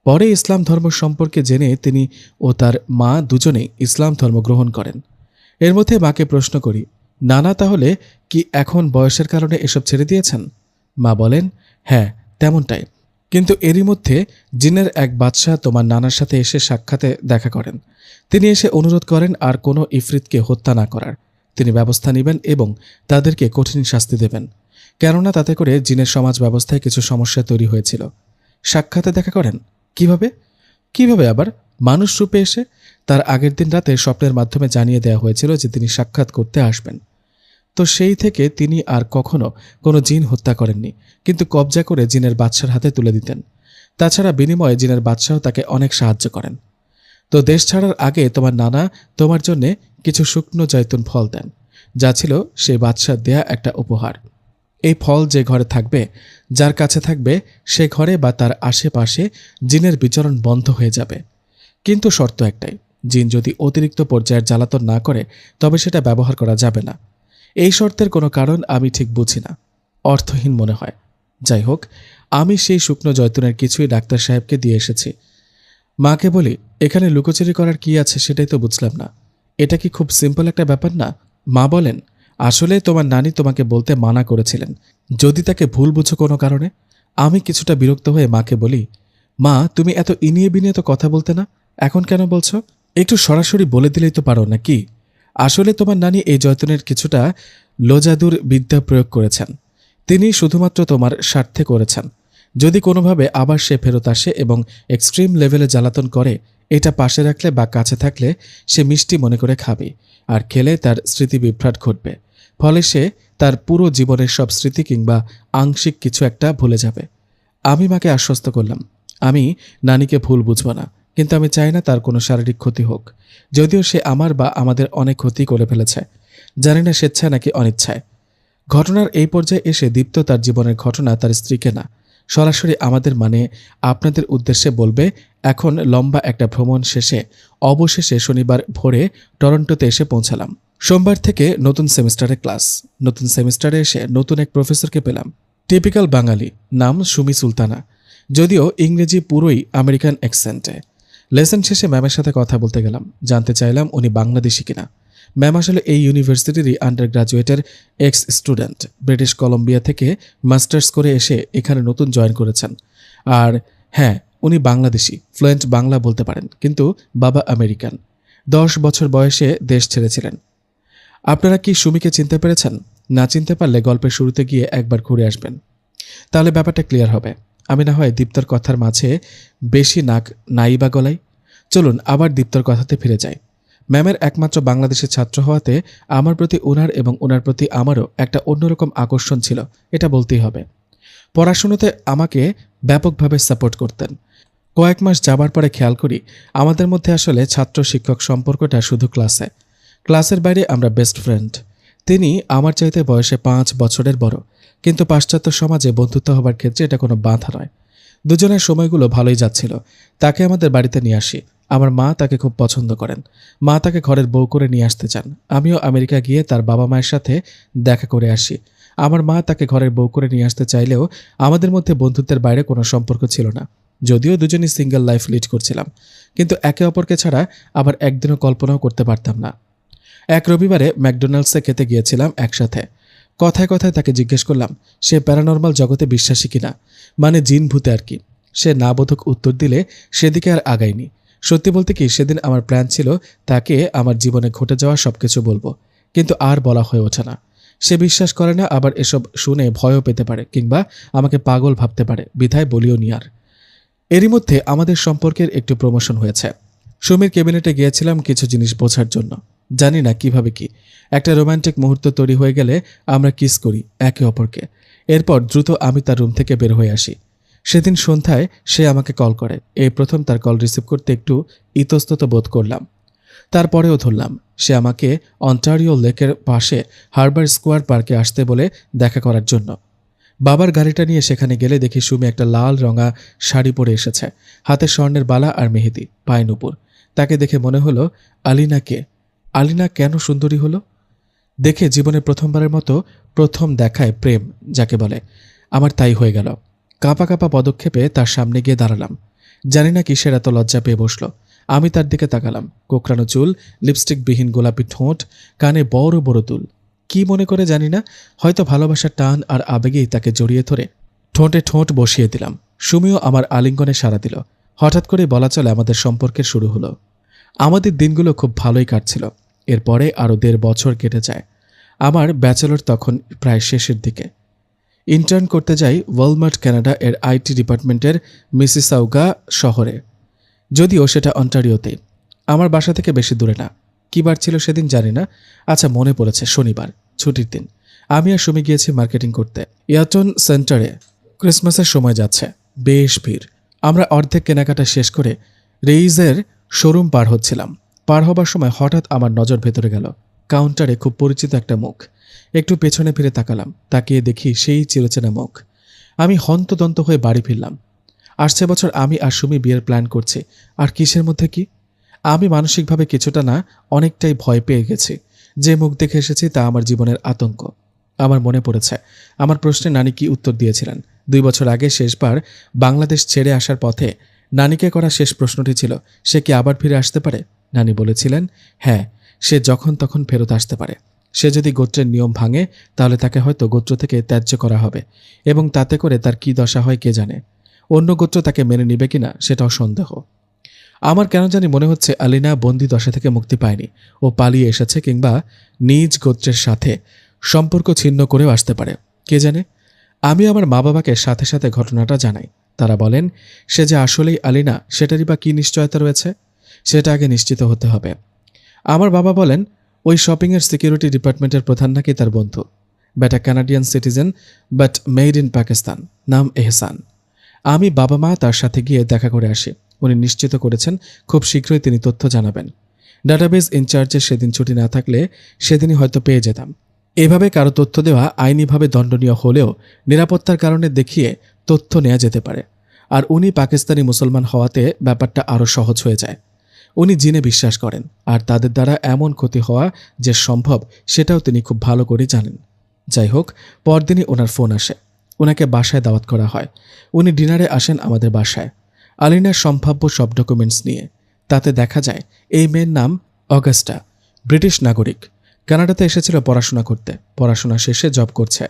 পরে ইসলাম ধর্ম সম্পর্কে জেনে তিনি ও তার মা দুজনেই ইসলাম ধর্ম গ্রহণ করেন। এর মধ্যে মাকে প্রশ্ন করি, নানা তাহলে কি এখন বয়সের কারণে এসব ছেড়ে দিয়েছেন? মা বলেন, হ্যাঁ তেমনটাই। কিন্তু এরই মধ্যে জিনের এক বাদশাহ তোমার নানার সাথে এসে সাক্ষাতে দেখা করেন। তিনি এসে অনুরোধ করেন আর কোনো ইফরিতকে হত্যা না করার। তিনি ব্যবস্থা নেবেন এবং তাদেরকে কঠিন শাস্তি দেবেন, কেননা তাতে করে জিনের সমাজ ব্যবস্থায় কিছু সমস্যা তৈরি হয়েছিল। সাক্ষাতে দেখা করেন? কিভাবে? কিভাবে আবার? মানুষ রূপে এসে। তার আগের দিন রাতে স্বপ্নের মাধ্যমে জানিয়ে দেওয়া হয়েছিল যে তিনি সাক্ষাৎ করতে আসবেন। তো সেই থেকে তিনি আর কখনো কোনো জিন হত্যা করেননি, কিন্তু কবজা করে জিনের বাদশার হাতে তুলে দিতেন। তাছাড়া বিনিময়ে জিনের বাদশাহ তাকে অনেক সাহায্য করেন। তো দেশ ছাড়ার আগে তোমার নানা তোমার জন্যে কিছু শুকনো জৈতুন ফল দেন, যা ছিল সেই বাদশার দেয়া একটা উপহার। এই ফল যে ঘরে থাকবে, যার কাছে থাকবে, সে ঘরে বা তার আশেপাশে জিনের বিচরণ বন্ধ হয়ে যাবে। কিন্তু শর্ত একটাই, জিন যদি অতিরিক্ত পর্যায়ের জ্বালাতন না করে তবে সেটা ব্যবহার করা যাবে না। এই শর্তের কোনো কারণ আমি ঠিক বুঝি না, অর্থহীন মনে হয়। যাই হোক, আমি সেই শুকনো জৈতুনের কিছুই ডাক্তার সাহেবকে দিয়ে এসেছি। মাকে বলি, এখানে লুকোচুরি করার কি আছে সেটাই তো বুঝলাম না। এটা কি খুব সিম্পল একটা ব্যাপার না? মা বলেন, আসলে তোমার নানি তোমাকে বলতে মানা করেছিলেন যদি তাকে ভুল বুঝো কোনো কারণে। আমি কিছুটা বিরক্ত হয়ে মাকে বলি, মা তুমি এত ইনিয়ে বিনিয়ে তো কথা বলতে না, এখন কেন বলছো? একটু সরাসরি বলে দিলেই তো পারো না কি? আসলে তোমার নানি এই জয়তনের কিছুটা লোজাদুর বিদ্যা প্রয়োগ করেছেন। তিনি শুধুমাত্র তোমার স্বার্থে করেছেন। যদি কোনোভাবে আবার সে ফেরত আসে এবং এক্সট্রিম লেভেলে জ্বালাতন করে, এটা পাশে রাখলে বা কাছে থাকলে সে মিষ্টি মনে করে খাবে, আর খেলে তার স্মৃতি বিভ্রাট ঘটবে। ফলে সে তার পুরো জীবনের সব স্মৃতি কিংবা আংশিক কিছু একটা ভুলে যাবে। আমি মাকে আশ্বস্ত করলাম, আমি নানিকে ভুল বুঝব না, কিন্তু আমি চাই না তার কোনো শারীরিক ক্ষতি হোক, যদিও সে আমার বা আমাদের অনেক ক্ষতি করে ফেলেছে, জানি না স্বেচ্ছায় নাকি অনিচ্ছায়। ঘটনার এই পর্যায়ে এসে দীপ্ত তার জীবনের ঘটনা তার স্ত্রীকে না, সরাসরি আমাদের মানে আপনাদের উদ্দেশ্যে বলবে। এখন লম্বা একটা ভ্রমণ শেষে অবশেষে শনিবার ভোরে টরন্টোতে এসে পৌঁছালাম। সোমবার থেকে নতুন সেমিস্টারে ক্লাস। নতুন সেমিস্টারে এসে নতুন এক প্রফেসরকে পেলাম। টিপিক্যাল বাঙালি, নাম সুমি সুলতানা, যদিও ইংরেজি পুরোই আমেরিকান অ্যাকসেন্টে। লেসন শেষে ম্যামের সাথে কথা বলতে গেলাম, জানতে চাইলাম উনি বাংলাদেশি কিনা। ম্যাম আসলে এই ইউনিভার্সিটিরই আন্ডার গ্রাজুয়েটের এক্স স্টুডেন্ট, ব্রিটিশ কলম্বিয়া থেকে মাস্টার্স করে এসে এখানে নতুন জয়েন করেছেন। আর হ্যাঁ, উনি বাংলাদেশি, ফ্লুয়েন্ট বাংলা বলতে পারেন, কিন্তু বাবা আমেরিকান। 10 বছর বয়সে দেশ ছেড়েছিলেন। আপনারা কি সুমিকে চিনতে পেরেছেন? না চিনতে পারলে গল্পের শুরুতে গিয়ে একবার ঘুরে আসবেন, তাহলে ব্যাপারটা ক্লিয়ার হবে। আমি না হয় দীপ্তর কথার মাঝে বেশি নাক নাই বা গলাই। চলুন আবার দীপ্তর কথাতে ফিরে যাই। ম্যামের একমাত্র বাংলাদেশের ছাত্র হওয়াতে আমার প্রতি ওনার এবং ওনার প্রতি আমারও একটা অন্যরকম আকর্ষণ ছিল, এটা বলতেই হবে। পড়াশুনোতে আমাকে ব্যাপকভাবে সাপোর্ট করতেন। কয়েক মাস যাবার পরে খেয়াল করি আমাদের মধ্যে আসলে ছাত্র শিক্ষক সম্পর্কটা শুধু ক্লাসে, ক্লাসের বাইরে আমরা বেস্ট ফ্রেন্ড। তিনি আমার চাইতে বয়সে 5 বছরের বড়, কিন্তু পাশ্চাত্য সমাজে বন্ধুত্ব হবার ক্ষেত্রে এটা কোনো বাধা নয়। দুজনের সময়গুলো ভালোই যাচ্ছিল। তাকে আমাদের বাড়িতে নিয়ে আসি। আমার মা তাকে খুব পছন্দ করেন। মা তাকে ঘরের বউ করে নিয়ে আসতে চান। আমিও আমেরিকা গিয়ে তার বাবা মায়ের সাথে দেখা করে আসি। আমার মা তাকে ঘরের বউ করে নিয়ে আসতে চাইলেও আমাদের মধ্যে বন্ধুত্বের বাইরে কোনো সম্পর্ক ছিল না, যদিও দুজনই সিঙ্গেল লাইফ লিড করছিলাম। কিন্তু একে অপরকে ছাড়া আবার একদিনও কল্পনাও করতে পারতাম না। এক রবিবারে ম্যাকডোনাল্ডসে খেতে গিয়েছিলাম একসাথে। কথায় কথায় তাকে জিজ্ঞেস করলাম সে প্যারানর্মাল জগতে বিশ্বাসী কিনা, মানে জিন ভূতে আর কি। সে না বোধক উত্তর দিলে সেদিকে আর আগাইনি। সত্যি বলতে কি, সেদিন আমার প্ল্যান ছিল তাকে আমার জীবনে ঘটে যাওয়া সবকিছু বলবো, কিন্তু আর বলা হয়ে ওঠে না। সে বিশ্বাস করে না, আবার এসব শুনে ভয়ও পেতে পারে কিংবা আমাকে পাগল ভাবতে পারে, বিধায় বলিও নি আর। এরই মধ্যে আমাদের সম্পর্কের একটু প্রমোশন হয়েছে। সুমির ক্যাবিনেটে গিয়েছিলাম কিছু জিনিস বোঝার জন্য। জানি না কিভাবে কি একটা রোমান্টিক মুহূর্ত তৈরি হয়ে গেলে আমরা কিস করি একে অপরকে। এরপর দ্রুত আমি তার রুম থেকে বের হয়ে আসি। সেদিন সন্ধ্যায় সে আমাকে কল করে। এই প্রথম তার কল রিসিভ করতে একটু ইতস্তত বোধ করলাম, তারপরেও ধরলাম। সে আমাকে অন্টারিও লেকের পাশে হারবার স্কোয়ার পার্কে আসতে বলে দেখা করার জন্য। বাবার গাড়িটা নিয়ে সেখানে গেলে দেখি সুমি একটা লাল রঙা শাড়ি পরে এসেছে, হাতে স্বর্ণের বালা আর মেহেদি, পায়ে নুপুর। তাকে দেখে মনে হলো আলিনা কে? আলিনা কেন সুন্দরী হলো? দেখে জীবনের প্রথমবারের মতো প্রথম দেখায় প্রেম যাকে বলে, আমার তাই হয়ে গেল। কাঁপা কাঁপা পদক্ষেপে তার সামনে গিয়ে দাঁড়ালাম। জানি না কিসের এত লজ্জা পেয়ে বসলো। আমি তার দিকে তাকালাম। কোকড়ানো চুল, লিপস্টিকবিহীন গোলাপি ঠোঁট, কানে বড় বড় দুল। কি মনে করে জানি না, হয়তো ভালোবাসার টান আর আবেগেই তাকে জড়িয়ে ধরে ঠোঁটে ঠোঁট বসিয়ে দিলাম। সুমিও আমার আলিঙ্গনে সাড়া দিল। হঠাৎ করে বলা চলে আমাদের সম্পর্কের শুরু হলো। আমাদের দিনগুলো খুব ভালোই কাটছিল। এরপরে আরও 1.5 বছর কেটে যায়। আমার ব্যাচেলর তখন প্রায় শেষের দিকে। ইন্টার্ন করতে যাই ওয়ালমার্ট কানাডা এর আইটি ডিপার্টমেন্টের মিসিসাউগা শহরে, যদিও সেটা অন্টারিওতে। আমার বাসা থেকে বেশি দূরে না। কী বার ছিল সেদিন জানি না। আচ্ছা, মনে পড়েছে, শনিবার, ছুটির দিন। আমি আর সুমি গিয়েছি মার্কেটিং করতে ইয়াটন সেন্টারে। ক্রিসমাসের সময় যাচ্ছে, বেশ ভিড়। আমরা অর্ধেক কেনাকাটা শেষ করে রেইজের শোরুম পার হচ্ছিলাম। পার হবার সময় হঠাৎ আমার নজর ভেতরে গেল। কাউন্টারে খুব পরিচিত একটা মুখ। একটু পেছনে ফিরে তাকালাম। তাকিয়ে দেখি সেই চিরচেনা মুখ। আমি হন্তদন্ত হয়ে বাড়ি ফিরলাম। আসছে বছর আমি আর সুমি বিয়ের প্ল্যান করছি। আর কিসের মধ্যে কি? আমি মানসিকভাবে কিছুটা না অনেকটাই ভয় পেয়ে গেছি। যে মুখ দেখে এসেছি তা আমার জীবনের আতঙ্ক। আমার মনে পড়েছে আমার প্রশ্নে নানি কি উত্তর দিয়েছিলেন। 2 বছর আগে শেষবার বাংলাদেশ ছেড়ে আসার পথে নানিকে করা শেষ প্রশ্নটি ছিল, সে কি আবার ফিরে আসতে পারে? নানি বলেছিলেন, হ্যাঁ, সে যখন তখন ফেরত আসতে পারে। সে যদি গোত্রের নিয়ম ভাঙে তাহলে তাকে হয়তো গোত্র থেকে ত্যায্য করা হবে, এবং তাতে করে তার কি দশা হয় কে জানে। অন্য গোত্র তাকে মেনে নিবে কিনা সেটাও সন্দেহ। আমার কেন জানি মনে হচ্ছে আলিনা বন্দি দশা থেকে মুক্তি পায়নি। ও পালিয়ে এসেছে, কিংবা নিজ গোত্রের সাথে সম্পর্ক ছিন্ন করেও আসতে পারে, কে জানে। আমি আমার মা বাবাকে সাথে সাথে ঘটনাটা জানাই। তারা বলেন, সে যে আসলেই আলিনা সেটারই বা কী নিশ্চয়তা রয়েছে? সেটা আগে নিশ্চিত হতে হবে। আমার বাবা বলেন, ওই শপিংয়ের সিকিউরিটি ডিপার্টমেন্টের প্রধান নাকি তার বন্ধু। বেটা Canadian citizen, but made in Pakistan, নাম এহসান। আমি বাবা মা তার সাথে গিয়ে দেখা করে আসি। উনি নিশ্চিত করেছেন খুব শীঘ্রই তিনি তথ্য জানাবেন। ডাটাবেজ ইনচার্জের সেদিন ছুটি না থাকলে সেদিনই হয়তো পেয়ে যেতাম। এভাবে কারো তথ্য দেওয়া আইনিভাবে দণ্ডনীয় হলেও নিরাপত্তার কারণে দেখিয়ে তথ্য নেওয়া যেতে পারে। আর উনি পাকিস্তানি মুসলমান হওয়াতে ব্যাপারটা আরও সহজ হয়ে যায়। উনি জিনে বিশ্বাস করেন, আর তাদের দ্বারা এমন ক্ষতি হওয়া যে সম্ভব সেটাও তিনি খুব ভালো করে জানেন। যাই হোক, পরদিনই ওনার ফোন আসে। ওনাকে বাসায় দাওয়াত করা হয়। উনি ডিনারে আসেন আমাদের বাসায়, আলিনার সম্ভাব্য সব ডকুমেন্টস নিয়ে। তাতে দেখা যায় এই মেয়ের নাম অগাস্টা, ব্রিটিশ নাগরিক। কানাডাতে এসেছিল পড়াশোনা করতে। পড়াশোনা শেষে জব করছে।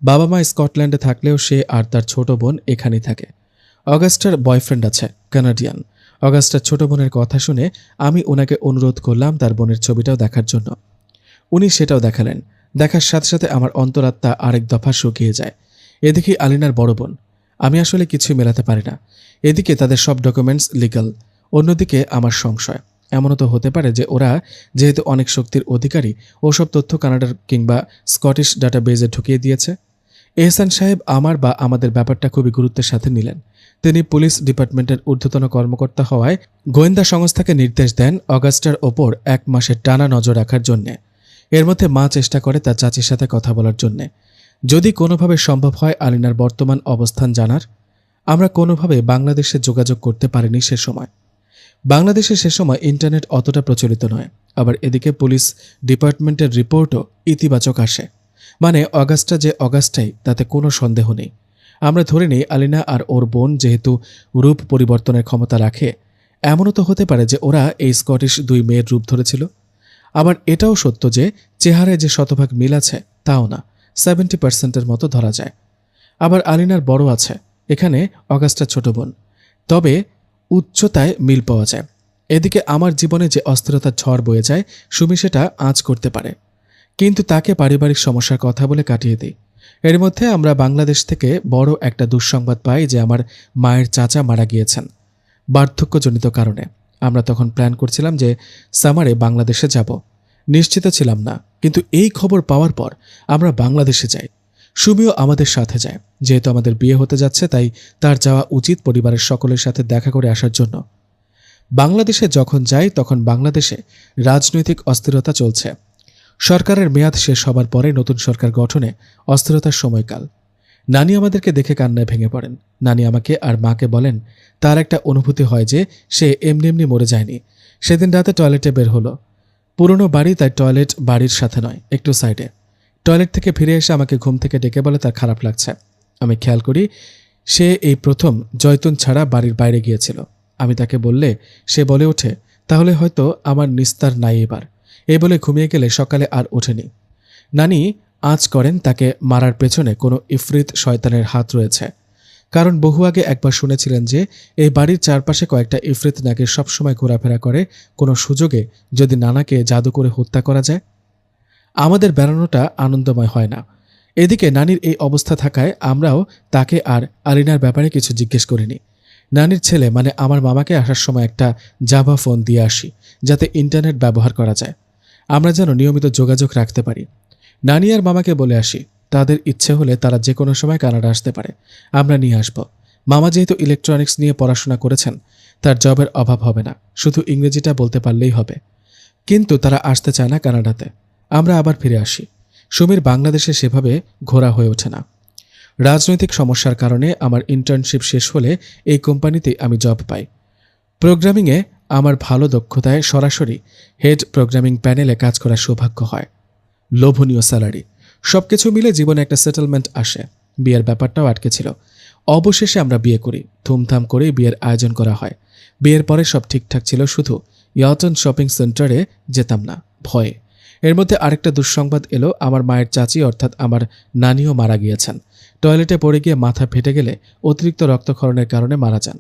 বাবা মা স্কটল্যান্ডে থাকলেও সে আর তার ছোট বোন এখানেই থাকে। অগাস্টার বয়ফ্রেন্ড আছে, কানাডিয়ান। অগাস্টার ছোট বোনের কথা শুনে আমি ওনাকে অনুরোধ করলাম তার বোনের ছবিটাও দেখার জন্য। উনি সেটাও দেখালেন। দেখার সাথে সাথে আমার অন্তরাত্মা আরেক দফা শুকিয়ে যায়। এদিকে আলিনার বড় বোন। আমি আসলে কিছুই মেলাতে পারি না। এদিকে তাদের সব ডকুমেন্টস লিগ্যাল, অন্যদিকে আমার সংশয়। এমনও তো হতে পারে যে ওরা যেহেতু অনেক শক্তির অধিকারী, ওসব তথ্য কানাডার কিংবা স্কটিশ ডাটাবেজে ঢুকিয়ে দিয়েছে। এহসান সাহেব আমার বা আমাদের ব্যাপারটা খুবই গুরুত্বের সাথে নিলেন। তিনি পুলিশ ডিপার্টমেন্টের ঊর্ধ্বতন কর্মকর্তা হওয়ায় গোয়েন্দা সংস্থাকে নির্দেশ দেন অগাস্টার ওপর 1 মাসের টানা নজর রাখার জন্যে। এর মধ্যে মা চেষ্টা করে তার চাচির সাথে কথা বলার জন্যে, যদি কোনোভাবে সম্ভব হয় আলিনার বর্তমান অবস্থান জানার। আমরা কোনোভাবে বাংলাদেশে যোগাযোগ করতে পারিনি সে সময়। বাংলাদেশে সে সময় ইন্টারনেট অতটা প্রচলিত নয়। আবার এদিকে পুলিশ ডিপার্টমেন্টের রিপোর্টও ইতিবাচক আসে। মানে অগাস্টা যে অগাস্টাই, তাতে কোনো সন্দেহ নেই। আমরা ধরে নিই আলিনা আর ওর বোন যেহেতু রূপ পরিবর্তনের ক্ষমতা রাখে, এমনও তো হতে পারে যে ওরা এই স্কটিশ 2 মেয়ের রূপ ধরেছিল। আবার এটাও সত্য যে চেহারায় যে শতভাগ মিল আছে তাও না, 70% মতো ধরা যায়। আবার আলিনার বড় আছে, এখানে অগাস্টার ছোট বোন, তবে উচ্চতায় মিল পাওয়া যায়। এদিকে আমার জীবনে যে অস্থিরতার ঝড় বয়ে যায়, সুমি সেটা আঁচ করতে পারে, কিন্তু তাকে পারিবারিক সমস্যার কথা বলে কাটিয়ে দিই। এর মধ্যে আমরা বাংলাদেশ থেকে বড় একটা দুঃসংবাদ পাই যে আমার মায়ের চাচা মারা গিয়েছেন বার্ধক্যজনিত কারণে। আমরা তখন প্ল্যান করছিলাম যে সামারে বাংলাদেশে যাব। নিশ্চিত ছিলাম না, কিন্তু এই খবর পাওয়ার পর আমরা বাংলাদেশে যাই। সুমিও আমাদের সাথে যায়। যেহেতু আমাদের বিয়ে হতে যাচ্ছে, তাই তার যাওয়া উচিত পরিবারের সকলের সাথে দেখা করে আসার জন্য। বাংলাদেশে যখন যাই তখন বাংলাদেশে রাজনৈতিক অস্থিরতা চলছে। সরকারের মেয়াদ শেষ হবার পরে নতুন সরকার গঠনে অস্থিরতার সময়কাল। নানি আমাদেরকে দেখে কান্নায় ভেঙে পড়েন। নানি আমাকে আর মাকে বলেন তার একটা অনুভূতি হয় যে সে এমনি এমনি মরে যায়নি। সেদিন রাতে টয়লেটে বের হলো। পুরনো বাড়ি, তাই টয়লেট বাড়ির সাথে নয়, একটু সাইডে। টয়লেট থেকে ফিরে এসে আমাকে ঘুম থেকে ডেকে বলে তার খারাপ লাগছে। আমি খেয়াল করি সে এই প্রথম জয়তুন ছাড়া বাড়ির বাইরে গিয়েছিল। আমি তাকে বললে সে বলে ওঠে, তাহলে হয়তো আমার নিস্তার নাই এবার। এই বলে ঘুমিয়ে গেলে সকালে আর ওঠেনি। নানি আঁচ করেন তাকে মারার পেছনে কোনো ইফরিত শয়তানের হাত রয়েছে। কারণ বহু আগে একবার শুনেছিলেন যে এই বাড়ির চারপাশে কয়েকটা ইফরিত নাকি সবসময় ঘোরাফেরা করে, কোনো সুযোগে যদি নানাকে জাদু করে হত্যা করা যায়। আমাদের বেড়ানোটা আনন্দময় হয় না। এদিকে নানির এই অবস্থা থাকায় আমরাও তাকে আর আলিনার ব্যাপারে কিছু জিজ্ঞেস করিনি। নানির ছেলে মানে আমার মামাকে আসার সময় একটা জাভা ফোন দিয়ে আসি, যাতে ইন্টারনেট ব্যবহার করা যায়, আমরা যেন নিয়মিত যোগাযোগ রাখতে পারি। নানি আর মামাকে বলে আসি তাদের ইচ্ছে হলে তারা যে কোনো সময় কানাডা আসতে পারে, আমরা নিয়ে আসব। মামা যেহেতু ইলেকট্রনিক্স নিয়ে পড়াশোনা করেছেন, তার জবের অভাব হবে না, শুধু ইংরেজিটা বলতে পারলেই হবে। কিন্তু তারা আসতে চায় না কানাডাতে। আমরা আবার ফিরে আসি। সুমির বাংলাদেশে সেভাবে ঘোরা হয়ে ওঠে না। রাজনৈতিক সমস্যার কারণে আমার ইন্টার্নশিপ শেষ হলে এই কোম্পানিতেই আমি জব পাই। প্রোগ্রামিংয়ে আমার ভালো দক্ষতায় সরাসরি হেড প্রোগ্রামিং প্যানেলে কাজ করার সৌভাগ্য হয়। লোভনীয় স্যালারি, সবকিছু মিলে জীবনে একটা সেটেলমেন্ট আসে। বিয়ের ব্যাপারটাও আটকে ছিল। অবশেষে আমরা বিয়ে করি, ধুমধাম করে বিয়ের আয়োজন করা হয়। বিয়ের পরে সব ঠিকঠাক ছিল, শুধু ইয়টন শপিং সেন্টারে যেতাম না ভয়ে। এর মধ্যে আরেকটা দুঃসংবাদ এলো, আমার মায়ের চাচি অর্থাৎ আমার নানিও মারা গিয়েছেন। টয়লেটে পড়ে গিয়ে মাথা ফেটে গেলে অতিরিক্ত রক্তক্ষরণের কারণে মারা যান।